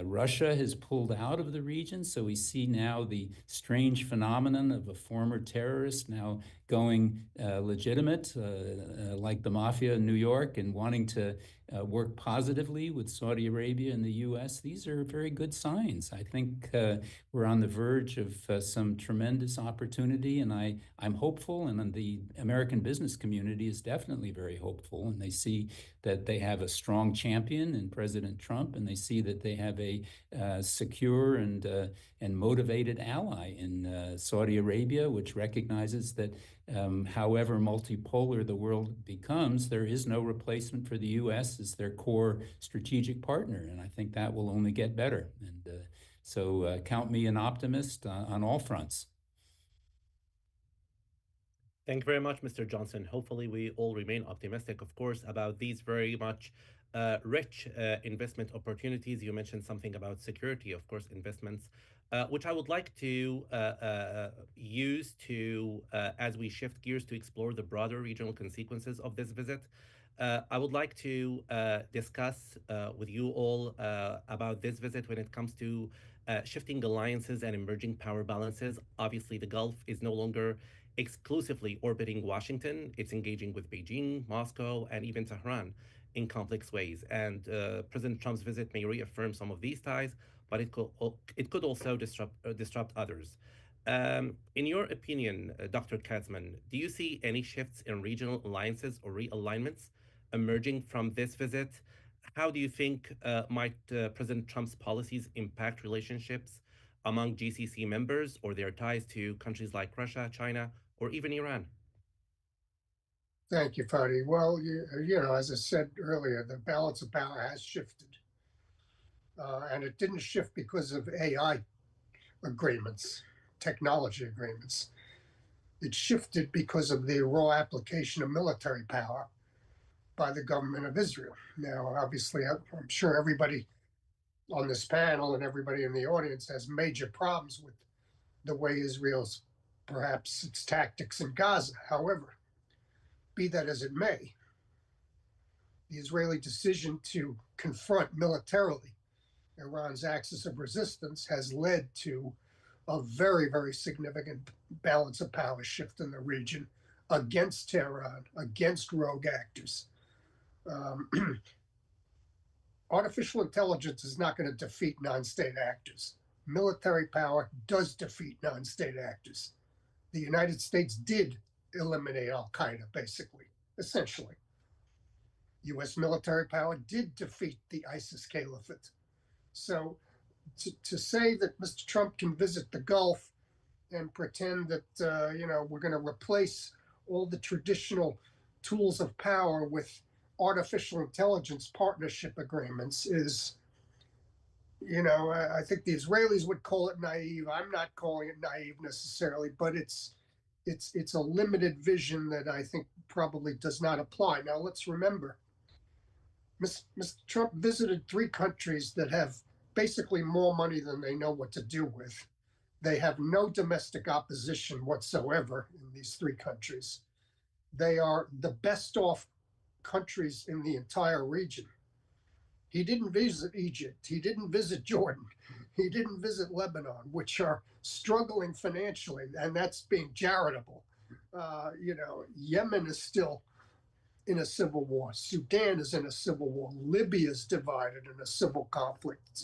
Russia has pulled out of the region, so we see now the strange phenomenon of a former terrorist now going legitimate, like the mafia in New York, and wanting to work positively with Saudi Arabia and the U.S. These are very good signs. I think we're on the verge of some tremendous opportunity, and I'm hopeful, and the American business community is definitely very hopeful, and they see that they have a strong champion in President Trump, and they see that they have a secure and motivated ally in Saudi Arabia, which recognizes that however multipolar the world becomes, there is no replacement for the U.S. as their core strategic partner, and I think that will only get better. And so count me an optimist on all fronts. Thank you very much, Mr. Johnson. Hopefully, we all remain optimistic, of course, about these very much rich investment opportunities. You mentioned something about security, of course, investments, which I would like to use to, as we shift gears to explore the broader regional consequences of this visit. I would like to discuss with you all about this visit when it comes to shifting alliances and emerging power balances. Obviously, the Gulf is no longer exclusively orbiting Washington. It's engaging with Beijing, Moscow, and even Tehran in complex ways. And President Trump's visit may reaffirm some of these ties, but it could also disrupt others. In your opinion, Dr. Katzman, do you see any shifts in regional alliances or realignments emerging from this visit? How do you think might President Trump's policies impact relationships among GCC members or their ties to countries like Russia, China, or even Iran? Thank you, Fadi. Well, you know, as I said earlier, the balance of power has shifted. And it didn't shift because of AI agreements, technology agreements. It shifted because of the raw application of military power by the government of Israel. Now, obviously, I'm sure everybody on this panel and everybody in the audience has major problems with the way Israel's, perhaps its tactics in Gaza. However, be that as it may, the Israeli decision to confront militarily Iran's axis of resistance has led to a very, very significant balance of power shift in the region against Tehran, against rogue actors. Artificial intelligence is not going to defeat non-state actors. Military power does defeat non-state actors. The United States did eliminate Al-Qaeda, basically, essentially. U.S. military power did defeat the ISIS caliphate. So to say that Mr. Trump can visit the Gulf and pretend that, you know, we're going to replace all the traditional tools of power with artificial intelligence partnership agreements is, you know, I think the Israelis would call it naive. I'm not calling it naive necessarily, but it's a limited vision that I think probably does not apply. Now, let's remember, Mr. Trump visited 3 countries that have basically more money than they know what to do with. They have no domestic opposition whatsoever in these 3 countries. They are the best off countries in the entire region. He didn't visit Egypt. He didn't visit Jordan. He didn't visit Lebanon, which are struggling financially, and that's being charitable. You know, Yemen is still in a civil war. Sudan is in a civil war. Libya is divided in a civil conflict,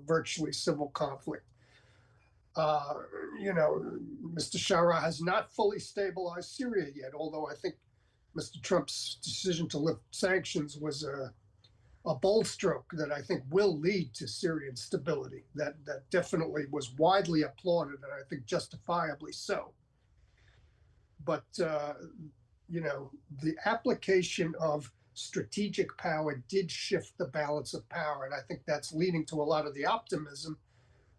virtually civil conflict. You know, Mr. Shara has not fully stabilized Syria yet, although I think Mr. Trump's decision to lift sanctions was a bold stroke that I think will lead to Syrian stability. That definitely was widely applauded, and I think justifiably so. But, you know, the application of strategic power did shift the balance of power, and I think that's leading to a lot of the optimism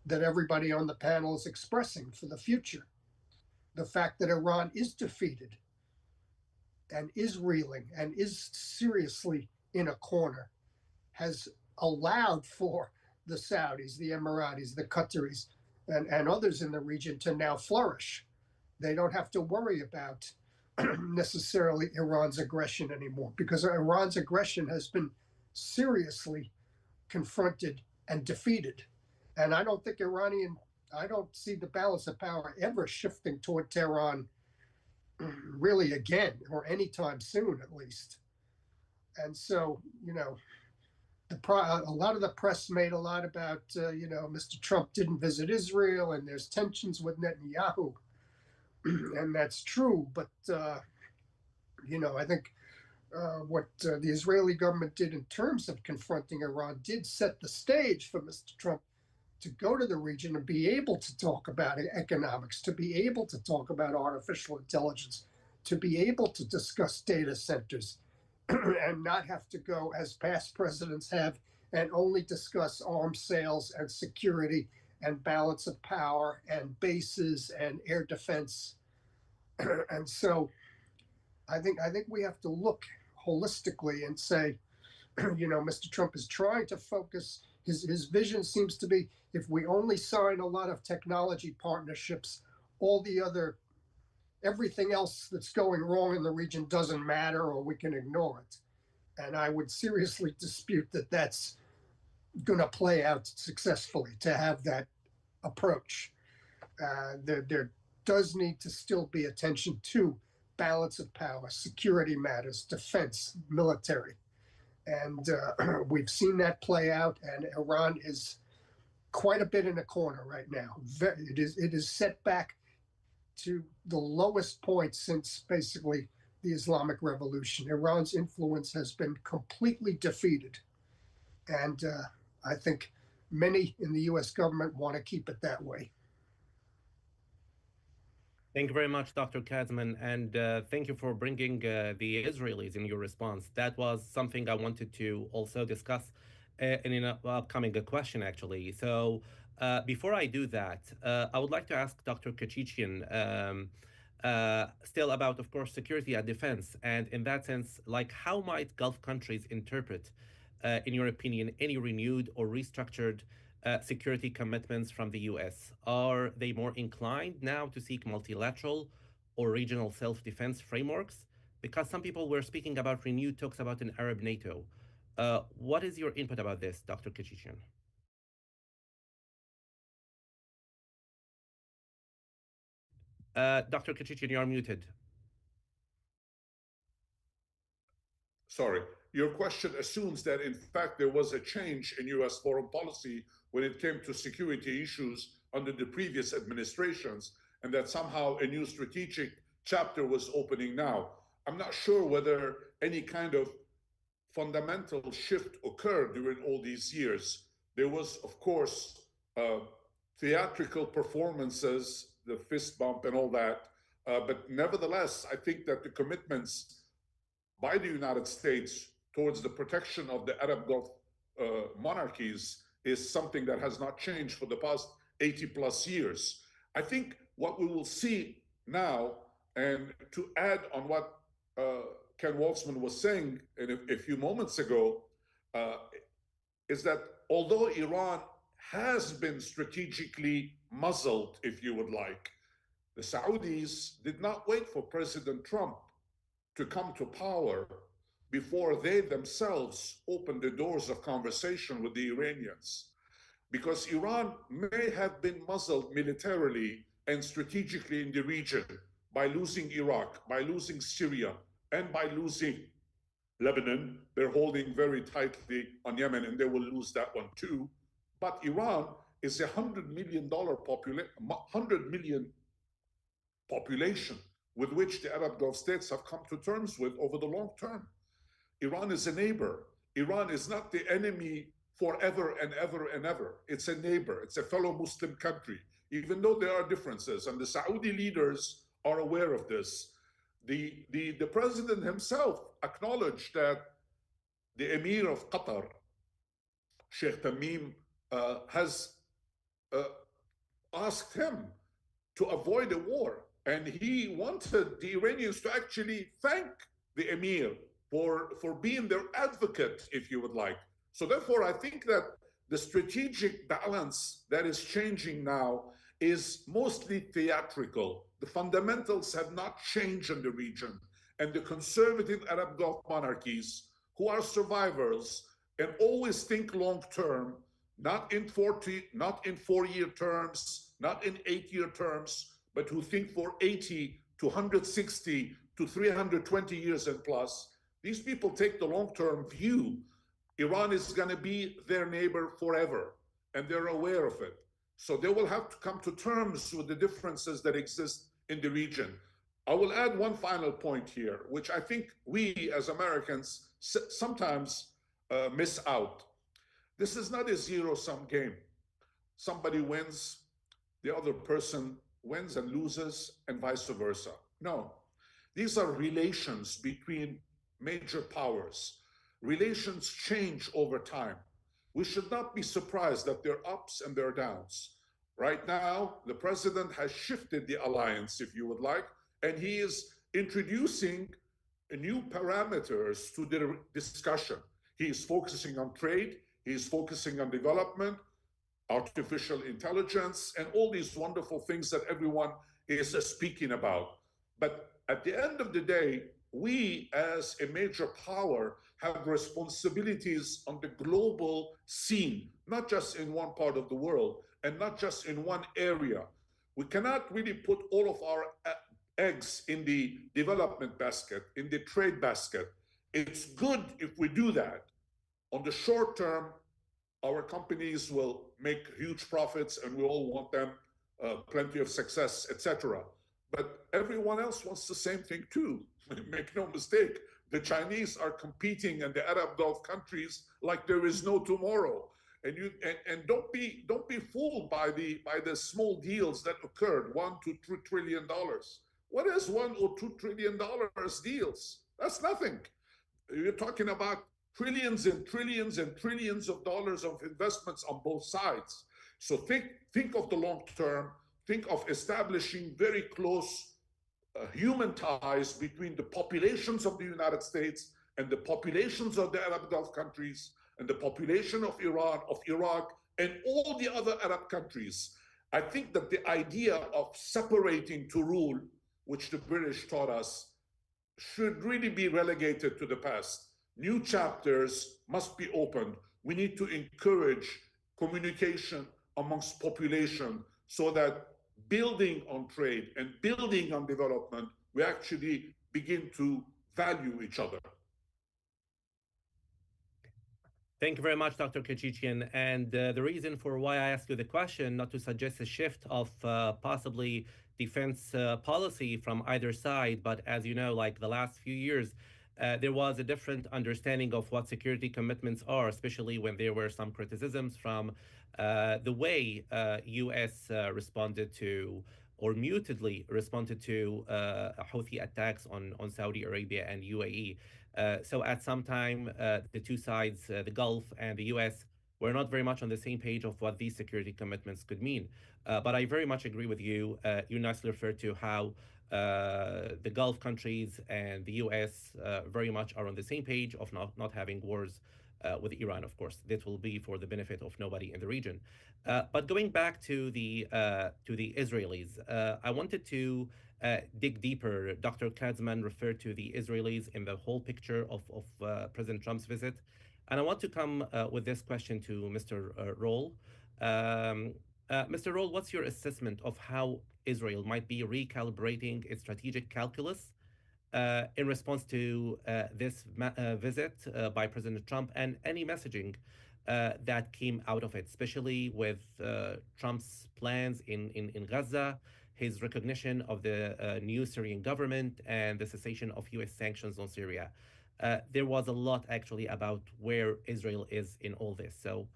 that everybody on the panel is expressing for the future. The fact that Iran is defeated and is reeling and is seriously in a corner has allowed for the Saudis, the Emiratis, the Qataris, and others in the region to now flourish. They don't have to worry about necessarily Iran's aggression anymore, because Iran's aggression has been seriously confronted and defeated. And I don't think I don't see the balance of power ever shifting toward Tehran really again, or anytime soon at least. And so, a lot of the press made a lot about, Mr. Trump didn't visit Israel and there's tensions with Netanyahu. And that's true. But, I think what the Israeli government did in terms of confronting Iran did set the stage for Mr. Trump to go to the region and be able to talk about economics, to be able to talk about artificial intelligence, to be able to discuss data centers, and not have to go, as past presidents have, and only discuss arms sales and security and balance of power and bases and air defense. And so I think we have to look holistically and say, Mr. Trump is trying to focus. His vision seems to be, if we only sign a lot of technology partnerships, everything else that's going wrong in the region doesn't matter, or we can ignore it. And I would seriously dispute that that's going to play out successfully, to have that approach. There does need to still be attention to balance of power, security matters, defense, military. And we've seen that play out, and Iran is quite a bit in a corner right now. It is set back to the lowest point since basically the Islamic Revolution. Iran's influence has been completely defeated. And I think many in the U.S. government want to keep it that way. Thank you very much, Dr. Katzman, and thank you for bringing the Israelis in your response. That was something I wanted to also discuss in an upcoming question, actually. So before I do that, I would like to ask Dr. Kéchichian still about, of course, security and defense. And in that sense, like, how might Gulf countries interpret, in your opinion, any renewed or restructured security commitments from the U.S.? Are they more inclined now to seek multilateral or regional self-defense frameworks? Because some people were speaking about renewed talks about an Arab NATO. What is your input about this, Dr. Kéchichian? Dr. Kéchichian, you are muted. Sorry. Your question assumes that, in fact, there was a change in U.S. foreign policy when it came to security issues under the previous administrations, and that somehow a new strategic chapter was opening now. I'm not sure whether any kind of fundamental shift occurred during all these years. There was, of course, theatrical performances, the fist bump and all that, but nevertheless, I think that the commitments by the United States towards the protection of the Arab Gulf monarchies is something that has not changed for the past 80 plus years. I think what we will see now, and to add on what Ken Waltzman was saying a few moments ago, is that although Iran has been strategically muzzled, if you would like, the Saudis did not wait for President Trump to come to power before they themselves opened the doors of conversation with the Iranians. Because Iran may have been muzzled militarily and strategically in the region by losing Iraq, by losing Syria, and by losing Lebanon. They're holding very tightly on Yemen, and they will lose that one too. But Iran is a $100 million population with which the Arab Gulf states have come to terms with over the long term. Iran is a neighbor. Iran is not the enemy forever and ever and ever. It's a neighbor. It's a fellow Muslim country, even though there are differences. And the Saudi leaders are aware of this. The president himself acknowledged that the Emir of Qatar, Sheikh Tamim, has asked him to avoid a war. And he wanted the Iranians to actually thank the Emir for being their advocate, if you would like. So therefore, I think that the strategic balance that is changing now is mostly theatrical. the fundamentals have not changed in the region. And the conservative Arab Gulf monarchies, who are survivors and always think long term, not in 4-year terms, not in 8-year terms, but who think for 80 to 160 to 320 years and plus, these people take the long-term view. Iran is going to be their neighbor forever, and they're aware of it. So they will have to come to terms with the differences that exist in the region. I will add one final point here, which I think we as Americans sometimes miss out. This is not a zero-sum game. Somebody wins, the other person wins and loses, and vice versa. No, these are relations between major powers. Relations change over time. We should not be surprised that there are ups and there are downs. Right now, the president has shifted the alliance, if you would like, and he is introducing new parameters to the discussion. He is focusing on trade, he is focusing on development, artificial intelligence, and all these wonderful things that everyone is speaking about. But at the end of the day, we as a major power have responsibilities on the global scene, not just in one part of the world and not just in one area. We cannot really put all of our eggs in the development basket, in the trade basket. It's good if we do that. On the short term, our companies will make huge profits and we all want them plenty of success, etc. But everyone else wants the same thing too. Make no mistake, the Chinese are competing in the Arab Gulf countries like there is no tomorrow. And don't be fooled by the small deals that occurred, $1 to $2 trillion. What is $1 or $2 trillion deals? That's nothing. You're talking about trillions and trillions and trillions of dollars of investments on both sides. So think of the long term. Think of establishing very close human ties between the populations of the United States and the populations of the Arab Gulf countries and the population of Iran, of Iraq, and all the other Arab countries. I think that the idea of separating to rule, which the British taught us, should really be relegated to the past. New chapters must be opened. We need to encourage communication amongst population so that building on trade and building on development, we actually begin to value each other. Thank you very much, Dr. Kéchichian. And the reason for why I asked you the question, not to suggest a shift of possibly defense policy from either side, but as you know, like the last few years, there was a different understanding of what security commitments are, especially when there were some criticisms from the way U.S. responded to or mutedly responded to Houthi attacks on Saudi Arabia and UAE. So at some time, the two sides, the Gulf and the U.S., were not very much on the same page of what these security commitments could mean. But I very much agree with you. You nicely referred to how the Gulf countries and the U.S. Very much are on the same page of not having wars with Iran, of course. This will be for the benefit of nobody in the region. But going back to the Israelis, I wanted to dig deeper. Dr. Katzman referred to the Israelis in the whole picture of President Trump's visit. And I want to come with this question to Mr. Roll. Mr. Roll, what's your assessment of how Israel might be recalibrating its strategic calculus in response to this visit by President Trump and any messaging that came out of it, especially with Trump's plans in Gaza, his recognition of the new Syrian government, and the cessation of U.S. sanctions on Syria? There was a lot actually about where Israel is in all this. So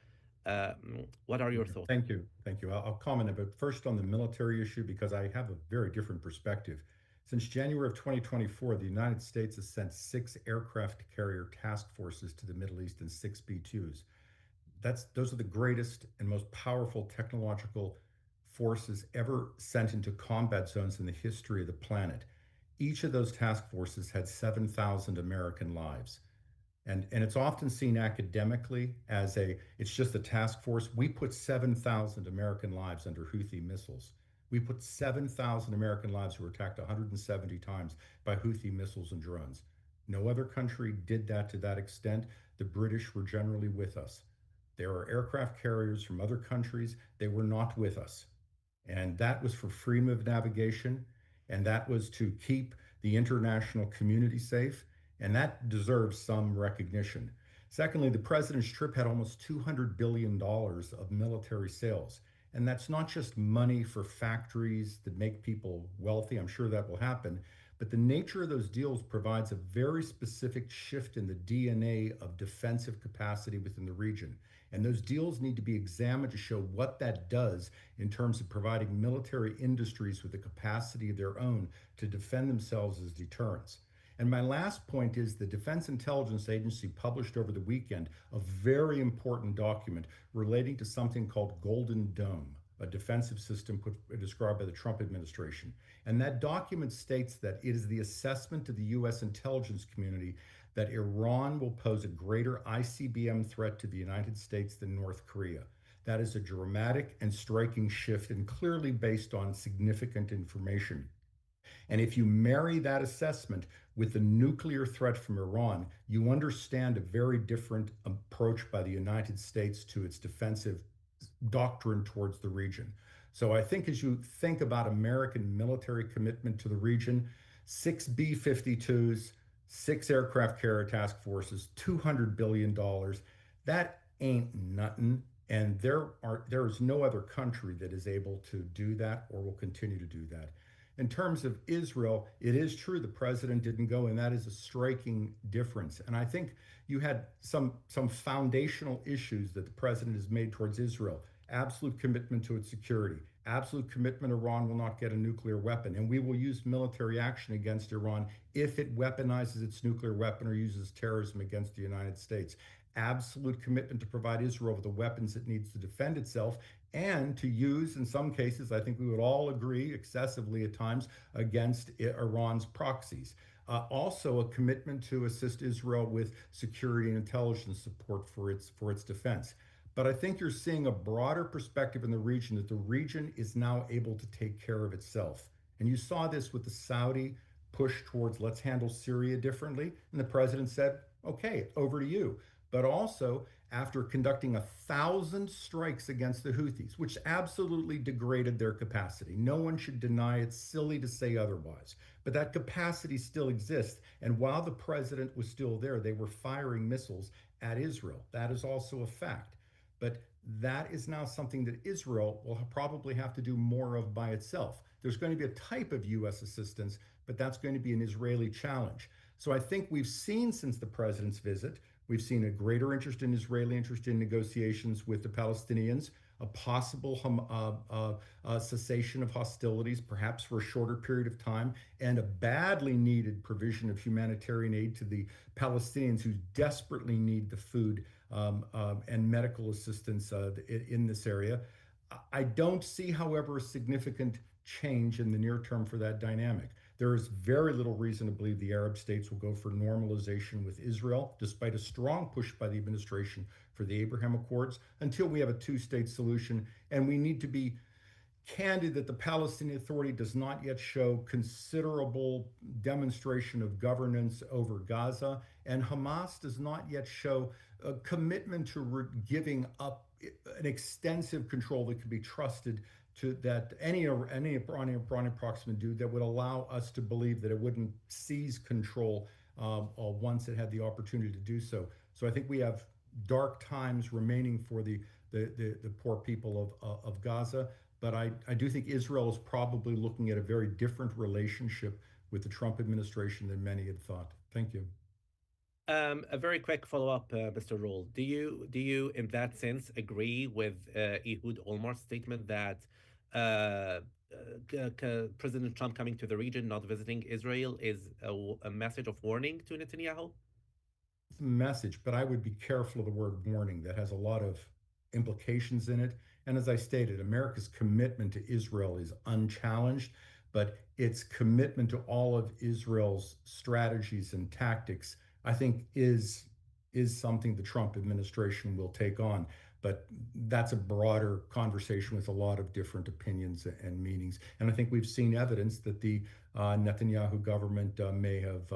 what are your thoughts? Thank you. Thank you. I'll comment a bit first on the military issue because I have a very different perspective. Since January of 2024, the United States has sent 6 aircraft carrier task forces to the Middle East and 6 B-2s. Those are the greatest and most powerful technological forces ever sent into combat zones in the history of the planet. Each of those task forces had 7,000 American lives. And it's often seen academically as it's just a task force. We put 7,000 American lives under Houthi missiles. We put 7,000 American lives who were attacked 170 times by Houthi missiles and drones. No other country did that to that extent. The British were generally with us. There are aircraft carriers from other countries. They were not with us. And that was for freedom of navigation. And that was to keep the international community safe. And that deserves some recognition. Secondly, the president's trip had almost $200 billion of military sales. And that's not just money for factories that make people wealthy. I'm sure that will happen. But the nature of those deals provides a very specific shift in the DNA of defensive capacity within the region. And those deals need to be examined to show what that does in terms of providing military industries with the capacity of their own to defend themselves as deterrents. And my last point is the Defense Intelligence Agency published over the weekend a very important document relating to something called Golden Dome, a defensive system described by the Trump administration. And that document states that it is the assessment of the U.S. intelligence community that Iran will pose a greater ICBM threat to the United States than North Korea. That is a dramatic and striking shift and clearly based on significant information. And if you marry that assessment with the nuclear threat from Iran, you understand a very different approach by the United States to its defensive doctrine towards the region. So I think as you think about American military commitment to the region, 6 B-52s, 6 aircraft carrier task forces, $200 billion, that ain't nothing. And there is no other country that is able to do that or will continue to do that. In terms of Israel, it is true the president didn't go, and that is a striking difference. And I think you had some foundational issues that the president has made towards Israel. Absolute commitment to its security, absolute commitment Iran will not get a nuclear weapon, and we will use military action against Iran if it weaponizes its nuclear weapon or uses terrorism against the United States. Absolute commitment to provide Israel with the weapons it needs to defend itself and to use, in some cases, I think we would all agree, excessively at times, against Iran's proxies. Also, a commitment to assist Israel with security and intelligence support for its defense. But I think you're seeing a broader perspective in the region that the region is now able to take care of itself. And you saw this with the Saudi push towards let's handle Syria differently. And the president said, okay, over to you. But also, after conducting 1,000 strikes against the Houthis, which absolutely degraded their capacity. No one should deny it's silly to say otherwise, but that capacity still exists. And while the president was still there, they were firing missiles at Israel. That is also a fact. But that is now something that Israel will probably have to do more of by itself. There's going to be a type of U.S. assistance, but that's going to be an Israeli challenge. So I think we've seen since the president's visit, we've seen a greater interest in Israeli interest in negotiations with the Palestinians, a possible cessation of hostilities, perhaps for a shorter period of time, and a badly needed provision of humanitarian aid to the Palestinians who desperately need the food and medical assistance in this area. I don't see, however, a significant change in the near term for that dynamic. There is very little reason to believe the Arab states will go for normalization with Israel, despite a strong push by the administration for the Abraham Accords, until we have a two-state solution. And we need to be candid that the Palestinian Authority does not yet show considerable demonstration of governance over Gaza, and Hamas does not yet show a commitment to giving up an extensive control that can be trusted to that any Iranian proximate do that would allow us to believe that it wouldn't seize control once it had the opportunity to do so. So I think we have dark times remaining for the poor people of Gaza. But I do think Israel is probably looking at a very different relationship with the Trump administration than many had thought. Thank you. A very quick follow-up, Mr. Rule. Do you, in that sense, agree with Ehud Olmart's statement that President Trump coming to the region, not visiting Israel, is a message of warning to Netanyahu? It's a message, but I would be careful of the word warning. That has a lot of implications in it. And as I stated, America's commitment to Israel is unchallenged, but its commitment to all of Israel's strategies and tactics, I think, is is something the Trump administration will take on. But that's a broader conversation with a lot of different opinions and meanings. And I think we've seen evidence that the Netanyahu government may have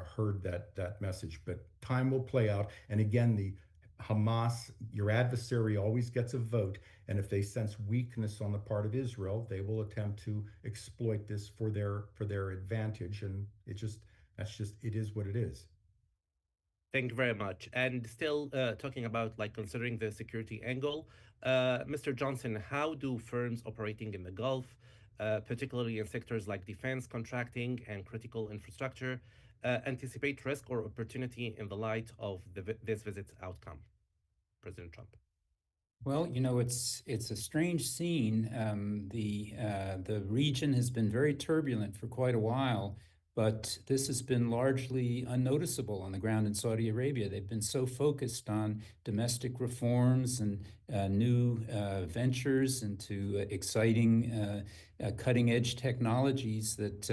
heard that message. But time will play out. And again, the Hamas, your adversary always gets a vote. And if they sense weakness on the part of Israel, they will attempt to exploit this for their advantage. And it is what it is. Thank you very much. And still talking about like considering the security angle, Mr. Johnson, how do firms operating in the Gulf, particularly in sectors like defense, contracting, and critical infrastructure, anticipate risk or opportunity in the light of this visit's outcome, President Trump? Well, it's a strange scene. The region has been very turbulent for quite a while, but this has been largely unnoticeable on the ground in Saudi Arabia. They've been so focused on domestic reforms and new ventures into exciting cutting-edge technologies that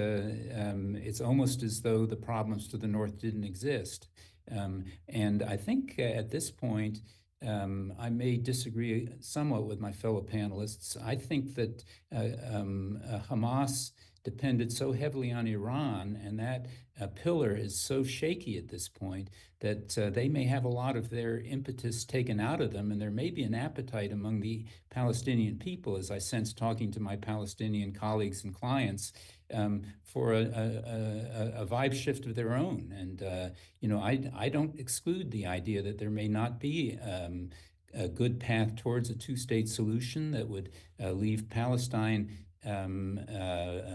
it's almost as though the problems to the north didn't exist. And I think at this point, I may disagree somewhat with my fellow panelists. I think that Hamas depended so heavily on Iran, and that pillar is so shaky at this point that they may have a lot of their impetus taken out of them, and there may be an appetite among the Palestinian people, as I sense talking to my Palestinian colleagues and clients, for a vibe shift of their own. And I don't exclude the idea that there may not be a good path towards a two-state solution that would leave Palestine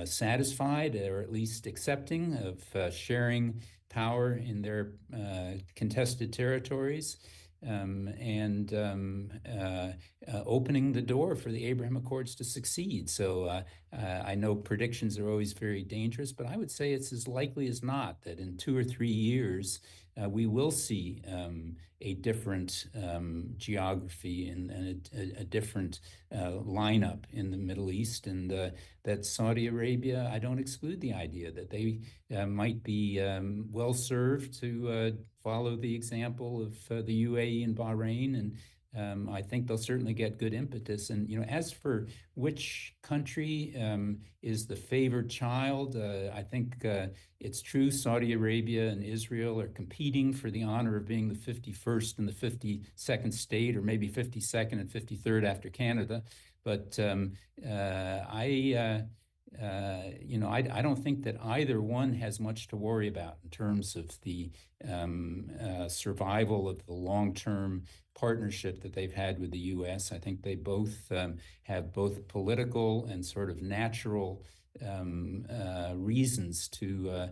satisfied, or at least accepting of sharing power in their contested territories, and opening the door for the Abraham Accords to succeed. So I know predictions are always very dangerous, but I would say it's as likely as not that in 2 or 3 years we will see a different geography and a different lineup in the Middle East, and that Saudi Arabia, I don't exclude the idea that they might be well served to follow the example of the UAE and Bahrain, and I think they'll certainly get good impetus. And as for which country is the favored child, I think it's true Saudi Arabia and Israel are competing for the honor of being the 51st and the 52nd state, or maybe 52nd and 53rd after Canada. But I don't think that either one has much to worry about in terms of the survival of the long-term partnership that they've had with the U.S. I think they both have both political and sort of natural reasons to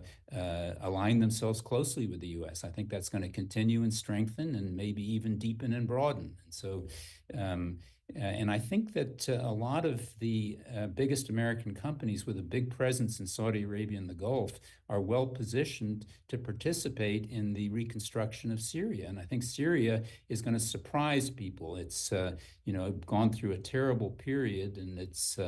align themselves closely with the U.S. I think that's going to continue and strengthen and maybe even deepen and broaden. And so, and I think that a lot of the biggest American companies with a big presence in Saudi Arabia and the Gulf are well positioned to participate in the reconstruction of Syria. And I think Syria is going to surprise people. It's gone through a terrible period, and it's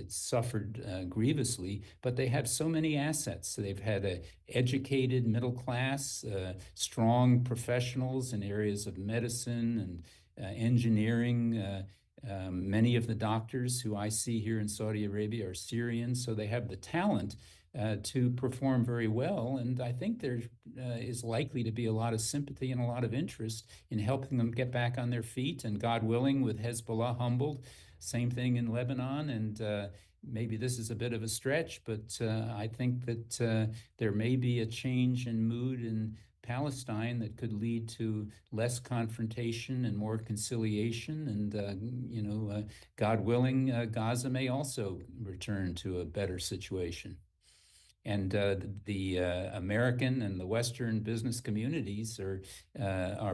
suffered grievously, but they have so many assets. So they've had an educated middle class, strong professionals in areas of medicine and engineering. Many of the doctors who I see here in Saudi Arabia are Syrian, so they have the talent to perform very well. And I think there is likely to be a lot of sympathy and a lot of interest in helping them get back on their feet. And God willing, with Hezbollah humbled, same thing in Lebanon. And maybe this is a bit of a stretch, but I think that there may be a change in mood in Palestine that could lead to less confrontation and more conciliation. And, God willing, Gaza may also return to a better situation. And the American and the Western business communities are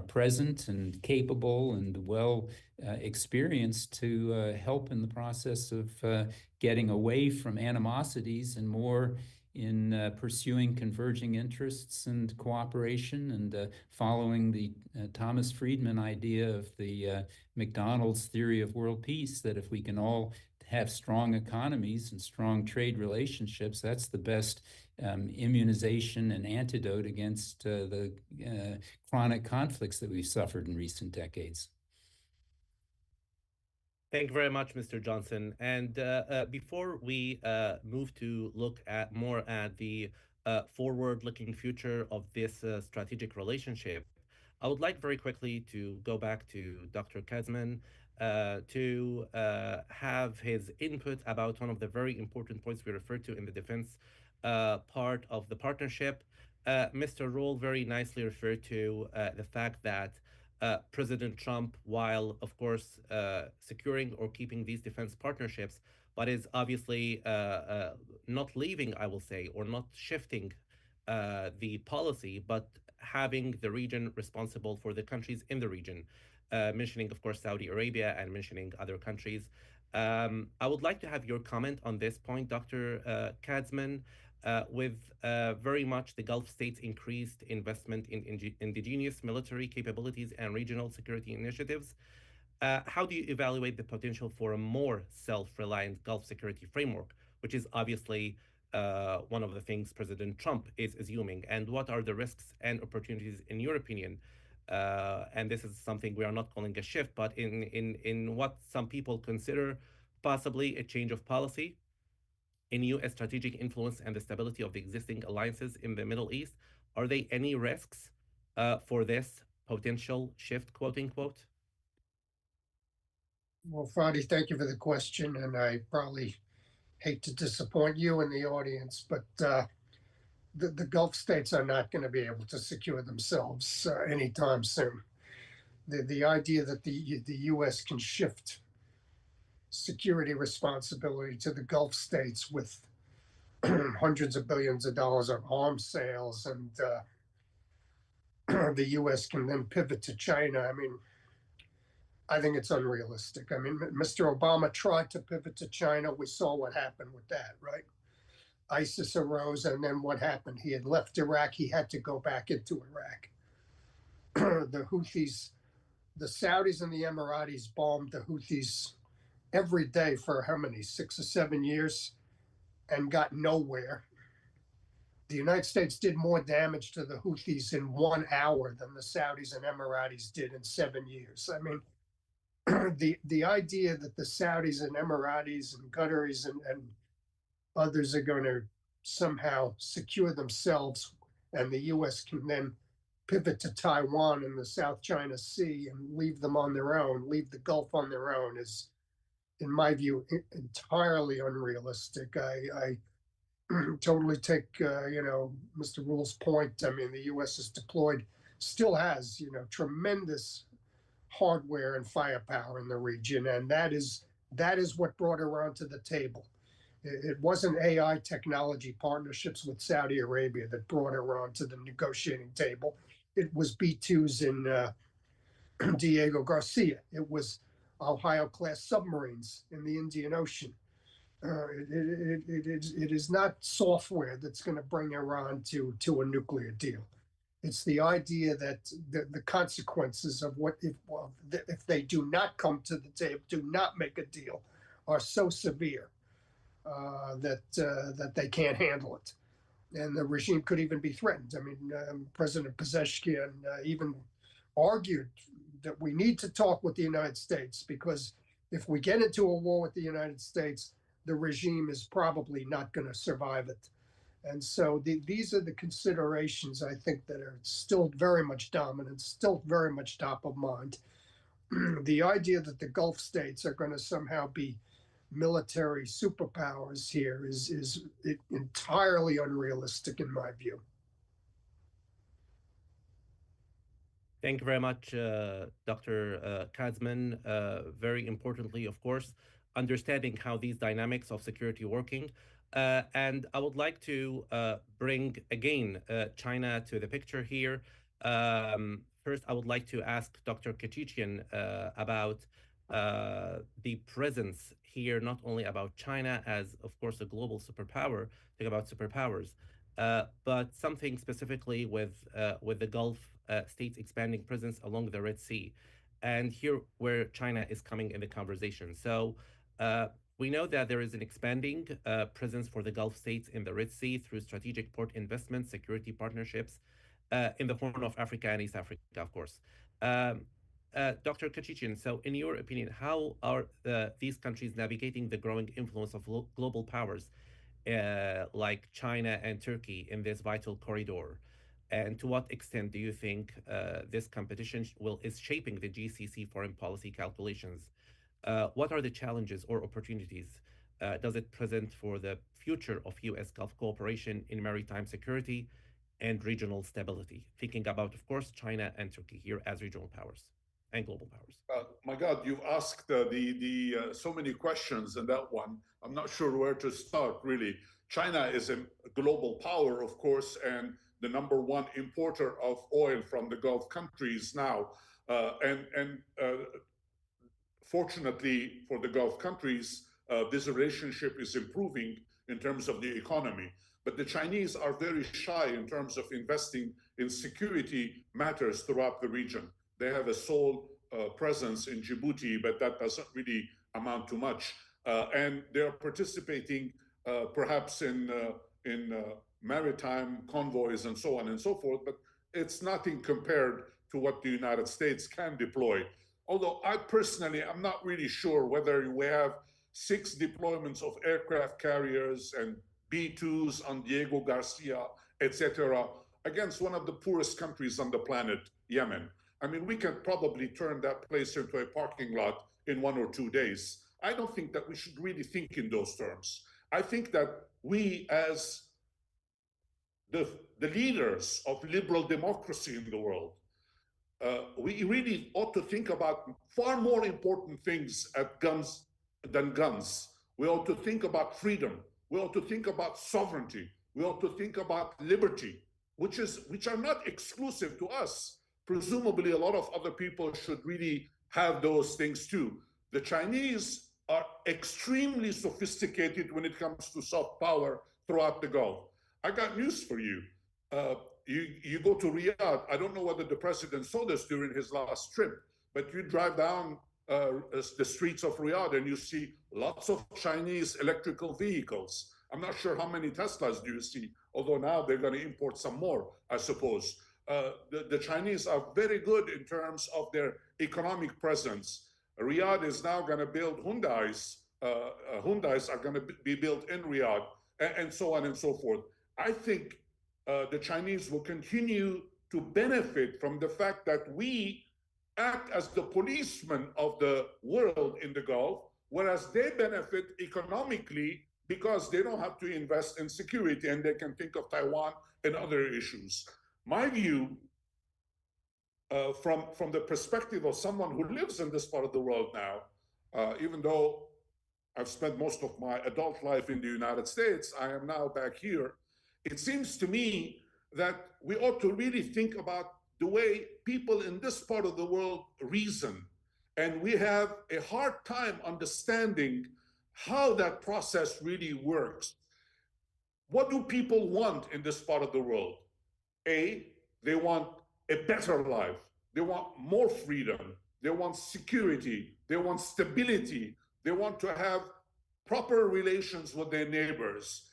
present and capable and well experienced to help in the process of getting away from animosities and more in pursuing converging interests and cooperation, and following the Thomas Friedman idea of the McDonald's theory of world peace, that if we can all have strong economies and strong trade relationships. That's the best immunization and antidote against the chronic conflicts that we've suffered in recent decades. Thank you very much, Mr. Johnson. And before we move to look at more at the forward-looking future of this strategic relationship, I would like very quickly to go back to Dr. Katzman to have his input about one of the very important points we referred to in the defense part of the partnership. Mr. Roll very nicely referred to the fact that President Trump, while of course securing or keeping these defense partnerships, but is obviously not leaving, I will say, or not shifting the policy, but having the region responsible for the countries in the region, mentioning, of course, Saudi Arabia and mentioning other countries. I would like to have your comment on this point, Dr. Katzman. With very much the Gulf states' increased investment in indigenous military capabilities and regional security initiatives, how do you evaluate the potential for a more self-reliant Gulf security framework, which is obviously one of the things President Trump is assuming? And what are the risks and opportunities, in your opinion? And this is something we are not calling a shift, but in what some people consider possibly a change of policy in U.S. strategic influence and the stability of the existing alliances in the Middle East? Are there any risks for this potential shift, quote unquote? Well, Fadi, thank you for the question, and I probably hate to disappoint you and the audience, but the Gulf states are not going to be able to secure themselves anytime soon. The idea that the U.S. can shift security responsibility to the Gulf states with hundreds of billions of dollars of arms sales, and the U.S. can then pivot to China. I mean, I think it's unrealistic. I mean, Mr. Obama tried to pivot to China. We saw what happened with that, right? ISIS arose, and then what happened? He had left Iraq. He had to go back into Iraq. The Houthis, the Saudis and the Emiratis bombed the Houthis every day for how many, 6 or 7 years, and got nowhere. The United States did more damage to the Houthis in 1 hour than the Saudis and Emiratis did in 7 years. I mean, the idea that the Saudis and Emiratis and Qataris and others are going to somehow secure themselves and the U.S. can then pivot to Taiwan and the South China Sea and leave them on their own, leave the Gulf on their own, is, in my view, entirely unrealistic. I totally take, Mr. Rule's point. I mean, the U.S. has deployed, still has, tremendous hardware and firepower in the region, and that is what brought Iran to the table. It wasn't AI technology partnerships with Saudi Arabia that brought Iran to the negotiating table. It was B-2s in Diego Garcia. It was Ohio-class submarines in the Indian Ocean. It is not software that's going to bring Iran to a nuclear deal. It's the idea that the consequences of what if they do not come to the table, do not make a deal, are so severe that they can't handle it, and the regime could even be threatened. I mean, President Pezeshkian even argued that we need to talk with the United States, because if we get into a war with the United States, the regime is probably not going to survive it. And so these are the considerations, I think, that are still very much dominant, still very much top of mind. The idea that the Gulf states are going to somehow be military superpowers here is entirely unrealistic in my view. Thank you very much, Dr. Katzman. Very importantly, of course, understanding how these dynamics of security working. And I would like to bring again China to the picture here. First, I would like to ask Dr. Kéchichian about the presence here, not only about China as, of course, a global superpower, think about superpowers, but something specifically with the Gulf states expanding presence along the Red Sea, and here where China is coming in the conversation. So We know that there is an expanding presence for the Gulf states in the Red Sea through strategic port investments, security partnerships in the Horn of Africa and East Africa, of course. Dr. Kéchichian, so in your opinion, how are these countries navigating the growing influence of global powers like China and Turkey in this vital corridor? And to what extent do you think this competition is shaping the GCC foreign policy calculations? What are the challenges or opportunities does it present for the future of U.S. Gulf cooperation in maritime security and regional stability? Thinking about, of course, China and Turkey here as regional powers and global powers. My God, you've asked so many questions in that one. I'm not sure where to start, really. China is a global power, of course, and the #1 importer of oil from the Gulf countries now. Fortunately for the Gulf countries, this relationship is improving in terms of the economy. But the Chinese are very shy in terms of investing in security matters throughout the region. They have a sole presence in Djibouti, but that doesn't really amount to much. And they are participating perhaps in maritime convoys and so on and so forth, but it's nothing compared to what the United States can deploy. Although I personally, I'm not really sure whether we have 6 deployments of aircraft carriers and B-2s on Diego Garcia, etc., against one of the poorest countries on the planet, Yemen. I mean, we can probably turn that place into a parking lot in 1 or 2 days. I don't think that we should really think in those terms. I think that we, as the leaders of liberal democracy in the world, we really ought to think about far more important things than guns. We ought to think about freedom. We ought to think about sovereignty. We ought to think about liberty, which are not exclusive to us. Presumably, a lot of other people should really have those things too. The Chinese are extremely sophisticated when it comes to soft power throughout the Gulf. I got news for you. You go to Riyadh. I don't know whether the president saw this during his last trip, but you drive down the streets of Riyadh and you see lots of Chinese electrical vehicles. I'm not sure how many Teslas do you see, although now they're going to import some more, I suppose. The Chinese are very good in terms of their economic presence. Riyadh is now going to build Hyundais. Hyundais are going to be built in Riyadh, and so on and so forth. I think the Chinese will continue to benefit from the fact that we act as the policemen of the world in the Gulf, whereas they benefit economically because they don't have to invest in security and they can think of Taiwan and other issues. My view, from the perspective of someone who lives in this part of the world now, even though I've spent most of my adult life in the United States, I am now back here. It seems to me that we ought to really think about the way people in this part of the world reason. And we have a hard time understanding how that process really works. What do people want in this part of the world? They want a better life. They want more freedom. They want security. They want stability. They want to have proper relations with their neighbors.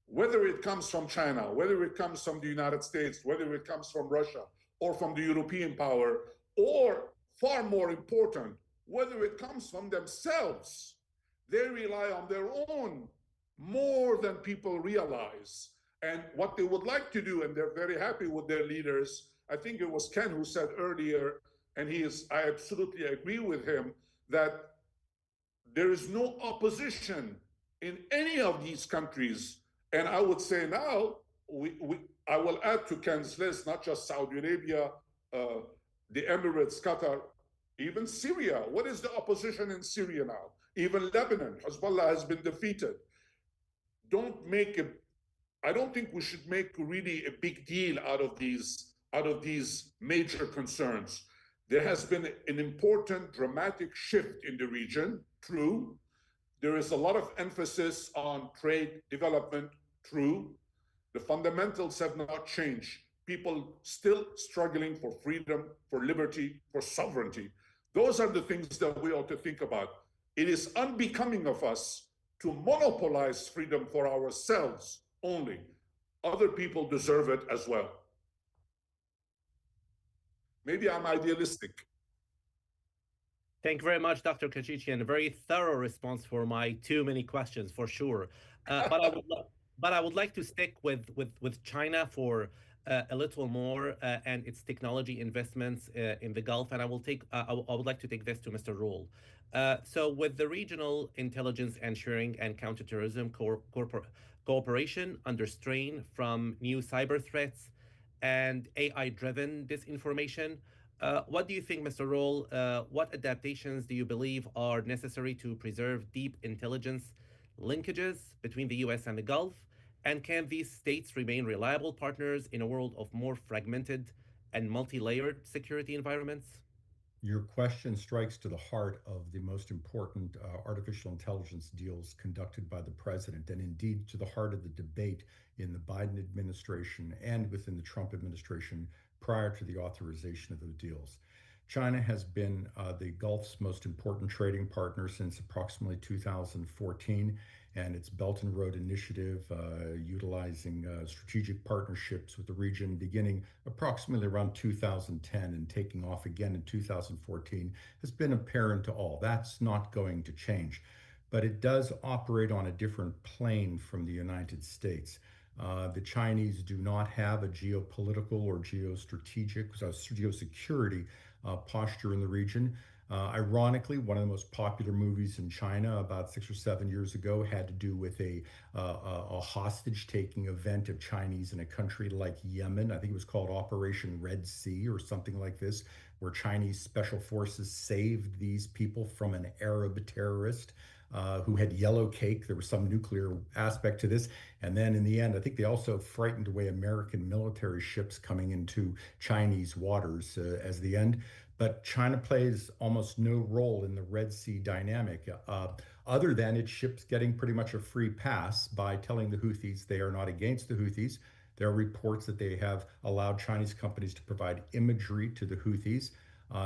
Whether it comes from China, whether it comes from the United States, whether it comes from Russia or from the European power, or far more important, whether it comes from themselves. They rely on their own more than people realize. And what they would like to do, and they're very happy with their leaders, I think it was Ken who said earlier, and I absolutely agree with him, that there is no opposition in any of these countries. And I would say now, I will add to Ken's list, not just Saudi Arabia, the Emirates, Qatar, even Syria. What is the opposition in Syria now? Even Lebanon, Hezbollah has been defeated. I don't think we should make really a big deal out of these major concerns. There has been an important, dramatic shift in the region, true. There is a lot of emphasis on trade development, true. The fundamentals have not changed. People still struggling for freedom, for liberty, for sovereignty. Those are the things that we ought to think about. It is unbecoming of us to monopolize freedom for ourselves only. Other people deserve it as well. Maybe I'm idealistic. Thank you very much, Dr. Kéchichian. A very thorough response for my too many questions, for sure. But I would like to stick with China for a little more and its technology investments in the Gulf. And I would like to take this to Mr. Rule. So, with the regional intelligence and sharing and counterterrorism cooperation under strain from new cyber threats and AI-driven disinformation, what do you think, Mr. Roll? What adaptations do you believe are necessary to preserve deep intelligence linkages between the US and the Gulf? And can these states remain reliable partners in a world of more fragmented and multi layered security environments? Your question strikes to the heart of the most important artificial intelligence deals conducted by the president, and indeed to the heart of the debate in the Biden administration and within the Trump administration prior to the authorization of those deals. China has been the Gulf's most important trading partner since approximately 2014, and its Belt and Road Initiative, utilizing strategic partnerships with the region beginning approximately around 2010 and taking off again in 2014, has been apparent to all. That's not going to change, but it does operate on a different plane from the United States. The Chinese do not have a geopolitical or geostrategic, geosecurity posture in the region. Ironically, one of the most popular movies in China about 6 or 7 years ago had to do with a hostage-taking event of Chinese in a country like Yemen. I think it was called Operation Red Sea or something like this, where Chinese special forces saved these people from an Arab terrorist who had yellow cake. There was some nuclear aspect to this. And then in the end, I think they also frightened away American military ships coming into Chinese waters as the end. But China plays almost no role in the Red Sea dynamic, other than its ships getting pretty much a free pass by telling the Houthis they are not against the Houthis. There are reports that they have allowed Chinese companies to provide imagery to the Houthis.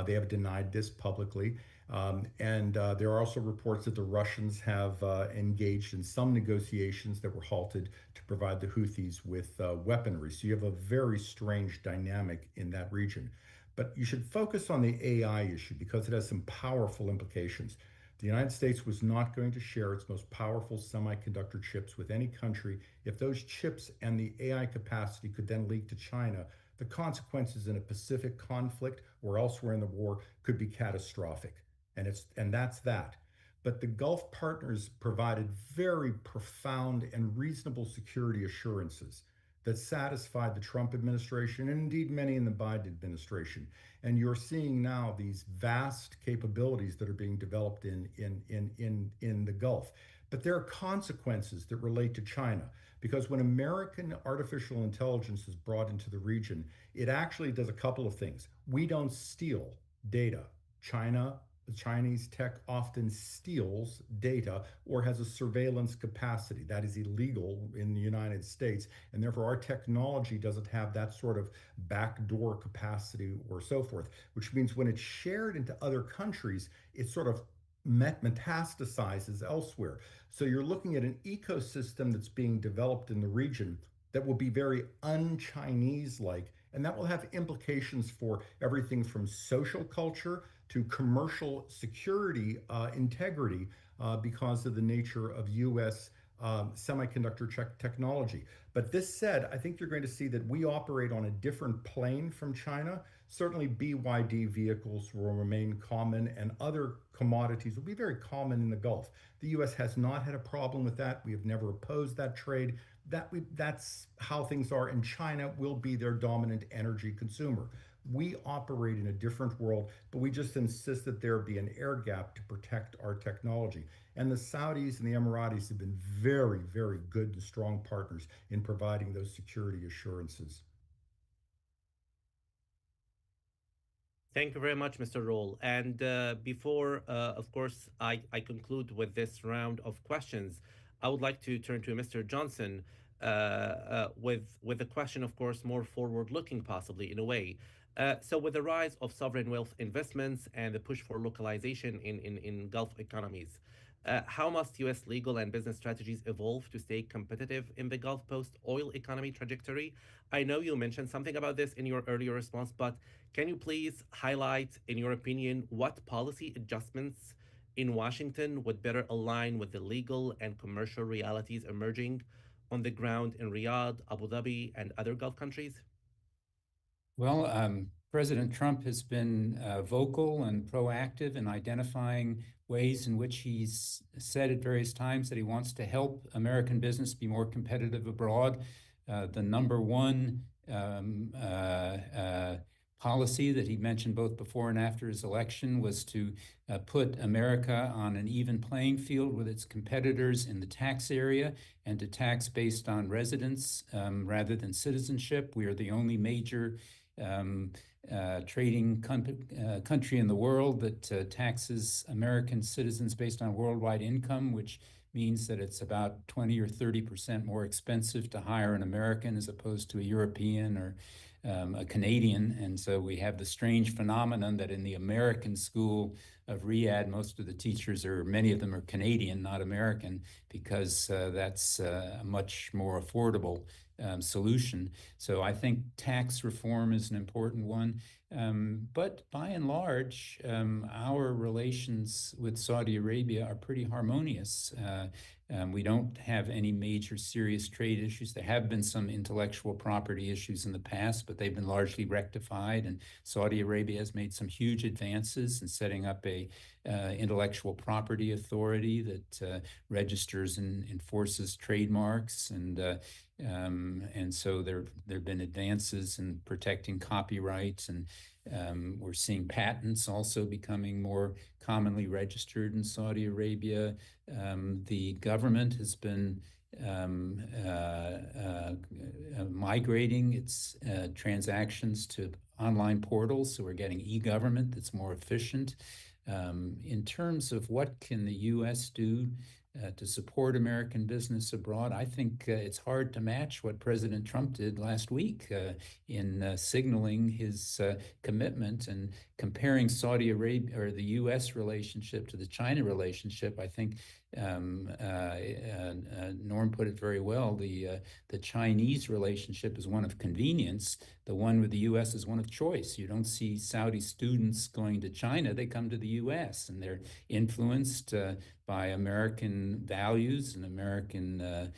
They have denied this publicly. And there are also reports that the Russians have engaged in some negotiations that were halted to provide the Houthis with weaponry. So you have a very strange dynamic in that region. But you should focus on the AI issue because it has some powerful implications. The United States was not going to share its most powerful semiconductor chips with any country if those chips and the AI capacity could then leak to China. The consequences in a Pacific conflict or elsewhere in the war could be catastrophic. And that's that. But the Gulf partners provided very profound and reasonable security assurances that satisfied the Trump administration and indeed many in the Biden administration. And you're seeing now these vast capabilities that are being developed in the Gulf. But there are consequences that relate to China, because when American artificial intelligence is brought into the region, it actually does a couple of things. We don't steal data. The Chinese tech often steals data or has a surveillance capacity. That is illegal in the United States. And therefore, our technology doesn't have that sort of backdoor capacity or so forth, which means when it's shared into other countries, it sort of metastasizes elsewhere. So you're looking at an ecosystem that's being developed in the region that will be very un-Chinese like, and that will have implications for everything from social culture to commercial security integrity because of the nature of U.S. Semiconductor technology. But this said, I think you're going to see that we operate on a different plane from China. Certainly BYD vehicles will remain common and other commodities will be very common in the Gulf. The U.S. has not had a problem with that. We have never opposed that trade. That's how things are, and China will be their dominant energy consumer. We operate in a different world, but we just insist that there be an air gap to protect our technology. And the Saudis and the Emiratis have been very, very good and strong partners in providing those security assurances. Thank you very much, Mr. Roll. And before, of course, I conclude with this round of questions, I would like to turn to Mr. Johnson with a question, of course, more forward-looking, possibly in a way. So, with the rise of sovereign wealth investments and the push for localization in Gulf economies, How must U.S. legal and business strategies evolve to stay competitive in the Gulf post oil economy trajectory? I know you mentioned something about this in your earlier response, but can you please highlight, in your opinion, what policy adjustments in Washington would better align with the legal and commercial realities emerging on the ground in Riyadh, Abu Dhabi, and other Gulf countries? Well, President Trump has been vocal and proactive in identifying ways in which he's said at various times that he wants to help American business be more competitive abroad. The number one policy that he mentioned both before and after his election was to put America on an even playing field with its competitors in the tax area and to tax based on residence rather than citizenship. We are the only major trading country in the world that taxes American citizens based on worldwide income, which means that it's about 20 or 30% more expensive to hire an American as opposed to a European or a Canadian. And so we have the strange phenomenon that in the American school of Riyadh, most of the teachers many of them are Canadian, not American, because that's a much more affordable solution. So I think tax reform is an important one. But by and large, our relations with Saudi Arabia are pretty harmonious. We don't have any major serious trade issues. There have been some intellectual property issues in the past, but they've been largely rectified. And Saudi Arabia has made some huge advances in setting up a intellectual property authority that registers and enforces trademarks. And so there have been advances in protecting copyrights, and we're seeing patents also becoming more commonly registered in Saudi Arabia. The government has been migrating its transactions to online portals, so we're getting e-government that's more efficient. In terms of what can the U.S. do to support American business abroad, I think it's hard to match what President Trump did last week in signaling his commitment and comparing Saudi Arabia or the U.S. relationship to the China relationship. I think Norm put it very well. The Chinese relationship is one of convenience. The one with the U.S. is one of choice. You don't see Saudi students going to China. They come to the U.S. and they're influenced by American values and American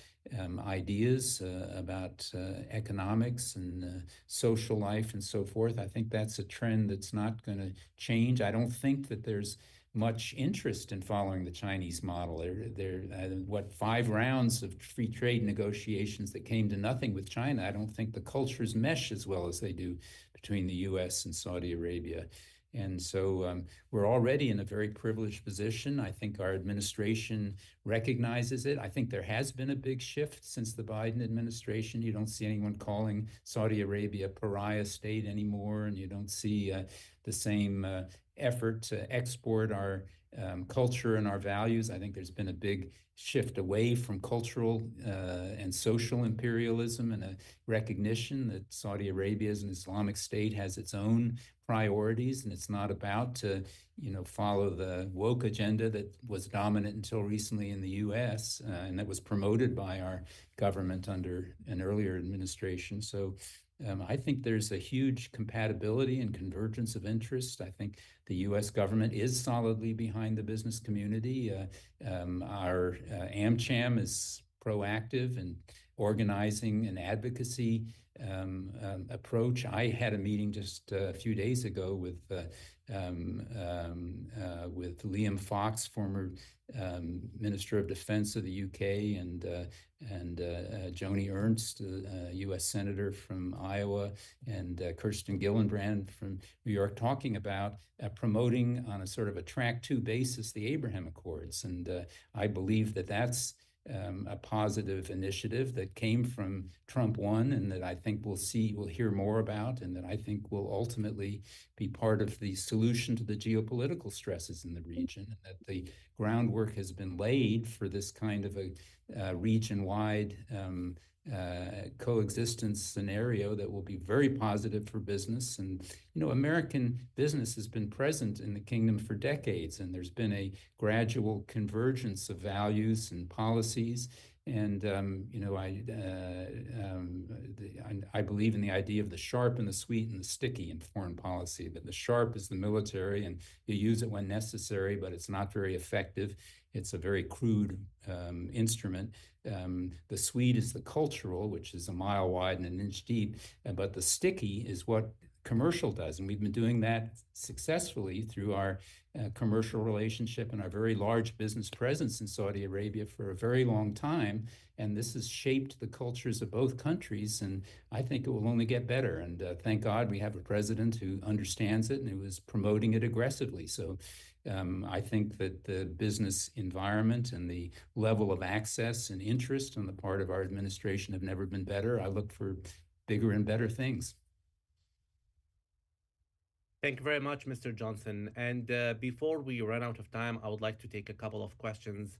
ideas about economics and social life and so forth. I think that's a trend that's not going to change. I don't think that there's much interest in following the Chinese model. There, 5 rounds of free trade negotiations that came to nothing with China. I don't think the cultures mesh as well as they do between the U.S. and Saudi Arabia. And so we're already in a very privileged position. I think our administration recognizes it. I think there has been a big shift since the Biden administration. You don't see anyone calling Saudi Arabia a pariah state anymore, and you don't see the same effort to export our culture and our values. I think there's been a big shift away from cultural and social imperialism and a recognition that Saudi Arabia as an Islamic state has its own priorities, and it's not about to, follow the woke agenda that was dominant until recently in the U.S. And that was promoted by our government under an earlier administration. So I think there's a huge compatibility and convergence of interest. I think the U.S. government is solidly behind the business community. Our AmCham is proactive in organizing an advocacy approach. I had a meeting just a few days ago with Liam Fox, former Minister of Defense of the UK, and Joni Ernst, U.S. Senator from Iowa, and Kirsten Gillibrand from New York, talking about promoting on a sort of a track 2 basis the Abraham Accords. And I believe that that's a positive initiative that came from Trump 1, and that I think we'll hear more about, and that I think will ultimately be part of the solution to the geopolitical stresses in the region, and that the groundwork has been laid for this kind of a region-wide coexistence scenario that will be very positive for business. And, American business has been present in the kingdom for decades, and there's been a gradual convergence of values and policies. And, I believe in the idea of the sharp and the sweet and the sticky in foreign policy, that the sharp is the military and you use it when necessary, but it's not very effective. It's a very crude instrument. The sweet is the cultural, which is a mile wide and an inch deep, but the sticky is what commercial does. And we've been doing that successfully through our commercial relationship and our very large business presence in Saudi Arabia for a very long time. And this has shaped the cultures of both countries. And I think it will only get better. And thank God we have a president who understands it and who is promoting it aggressively. So I think that the business environment and the level of access and interest on the part of our administration have never been better. I look for bigger and better things. Thank you very much, Mr. Johnson. And before we run out of time, I would like to take a couple of questions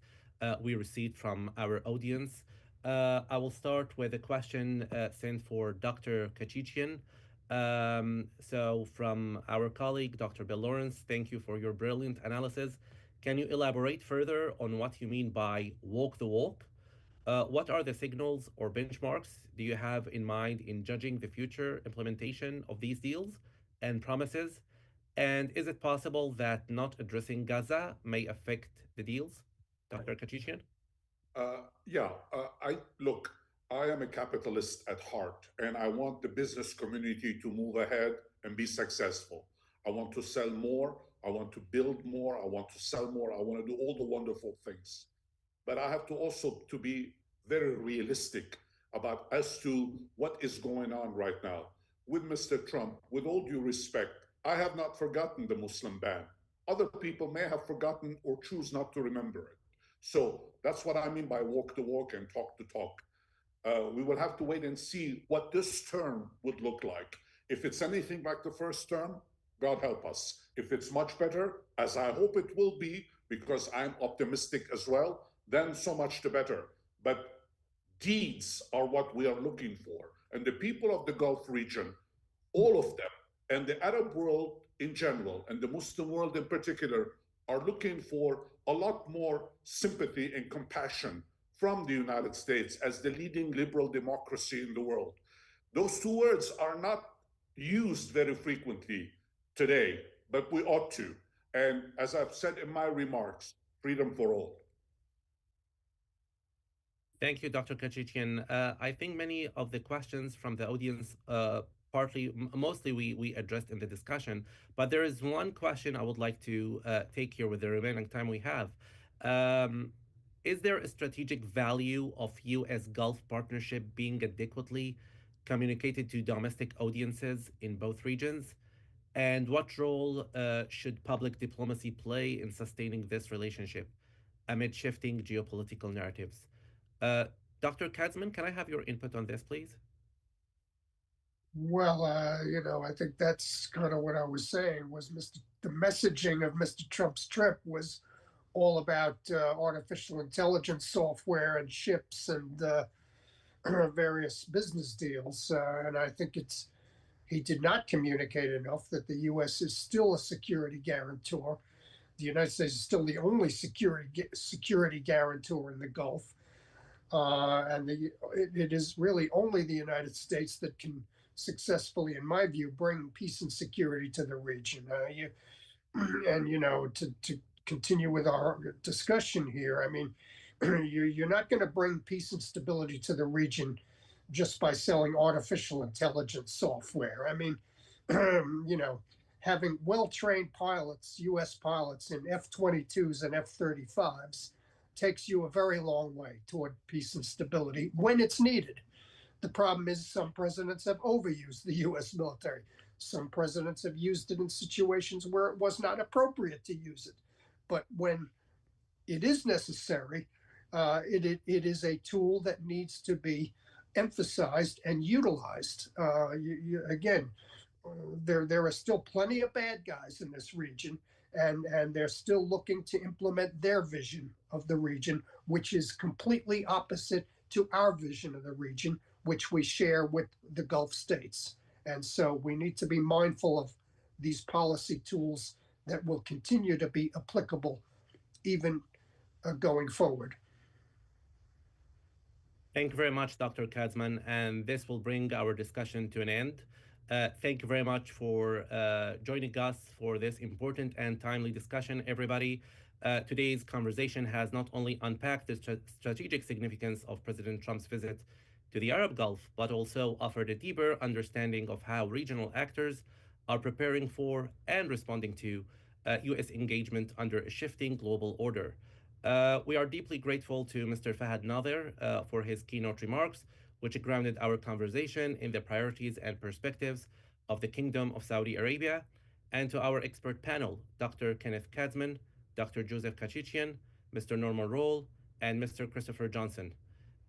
we received from our audience. I will start with a question sent for Dr. Kéchichian. So from our colleague, Dr. Bill Lawrence, thank you for your brilliant analysis. Can you elaborate further on what you mean by walk the walk? What are the signals or benchmarks do you have in mind in judging the future implementation of these deals and promises? And is it possible that not addressing Gaza may affect the deals? Dr. Kéchichian? Look, I am a capitalist at heart, and I want the business community to move ahead and be successful. I want to sell more. I want to build more. I want to sell more. I want to do all the wonderful things. But I have to also to be very realistic about as to what is going on right now. With Mr. Trump, with all due respect, I have not forgotten the Muslim ban. Other people may have forgotten or choose not to remember it. So that's what I mean by walk the walk and talk the talk. We will have to wait and see what this term would look like. If it's anything like the first term, God help us. If it's much better, as I hope it will be, because I'm optimistic as well, then so much the better. But deeds are what we are looking for. And the people of the Gulf region, all of them, and the Arab world in general, and the Muslim world in particular, are looking for a lot more sympathy and compassion from the United States as the leading liberal democracy in the world. Those two words are not used very frequently today, but we ought to. And as I've said in my remarks, freedom for all. Thank you, Dr. Kéchichian. I think many of the questions from the audience, mostly we addressed in the discussion, but there is one question I would like to take here with the remaining time we have. Is there a strategic value of U.S. Gulf partnership being adequately communicated to domestic audiences in both regions? And what role should public diplomacy play in sustaining this relationship amid shifting geopolitical narratives? Dr. Katzman, can I have your input on this, please? Well, I think that's kind of what I was saying was the messaging of Mr. Trump's trip was all about artificial intelligence software and ships and various business deals. And I think he did not communicate enough that the U.S. is still a security guarantor. The United States is still the only security guarantor in the Gulf. And it is really only the United States that can successfully, in my view, bring peace and security to the region. To continue with our discussion here, I mean, you're not going to bring peace and stability to the region just by selling artificial intelligence software. I mean, having well-trained pilots, U.S. pilots in F-22s and F-35s takes you a very long way toward peace and stability when it's needed. The problem is some presidents have overused the U.S. military. Some presidents have used it in situations where it was not appropriate to use it. But when it is necessary, it is a tool that needs to be emphasized and utilized. Again, there are still plenty of bad guys in this region, and they're still looking to implement their vision of the region, which is completely opposite to our vision of the region, which we share with the Gulf states. And so we need to be mindful of these policy tools that will continue to be applicable even going forward. Thank you very much, Dr. Katzman, and this will bring our discussion to an end. Thank you very much for joining us for this important and timely discussion, everybody. Today's conversation has not only unpacked the strategic significance of President Trump's visit to the Arab Gulf, but also offered a deeper understanding of how regional actors are preparing for and responding to U.S. engagement under a shifting global order. We are deeply grateful to Mr. Fahad Nader for his keynote remarks, which grounded our conversation in the priorities and perspectives of the Kingdom of Saudi Arabia, and to our expert panel, Dr. Kenneth Katzman, Dr. Joseph Kéchichian, Mr. Norman Roll, and Mr. Christopher Johnson.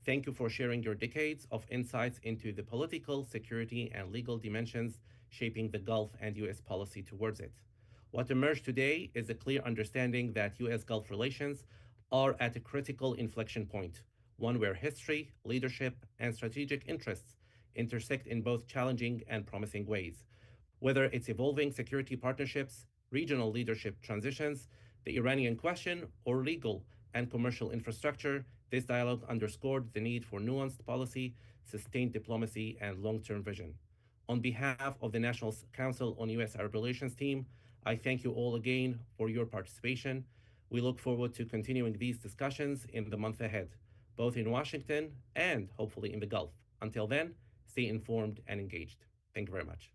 Thank you for sharing your decades of insights into the political, security, and legal dimensions shaping the Gulf and U.S. policy towards it. What emerged today is a clear understanding that U.S. Gulf relations are at a critical inflection point, one where history, leadership, and strategic interests intersect in both challenging and promising ways. Whether it's evolving security partnerships, regional leadership transitions, the Iranian question, or legal and commercial infrastructure, this dialogue underscored the need for nuanced policy, sustained diplomacy, and long-term vision. On behalf of the National Council on U.S. Arab Relations team, I thank you all again for your participation. We look forward to continuing these discussions in the month ahead, both in Washington and hopefully in the Gulf. Until then, stay informed and engaged. Thank you very much.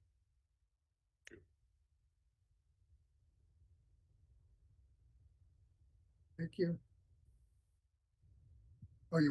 Thank you.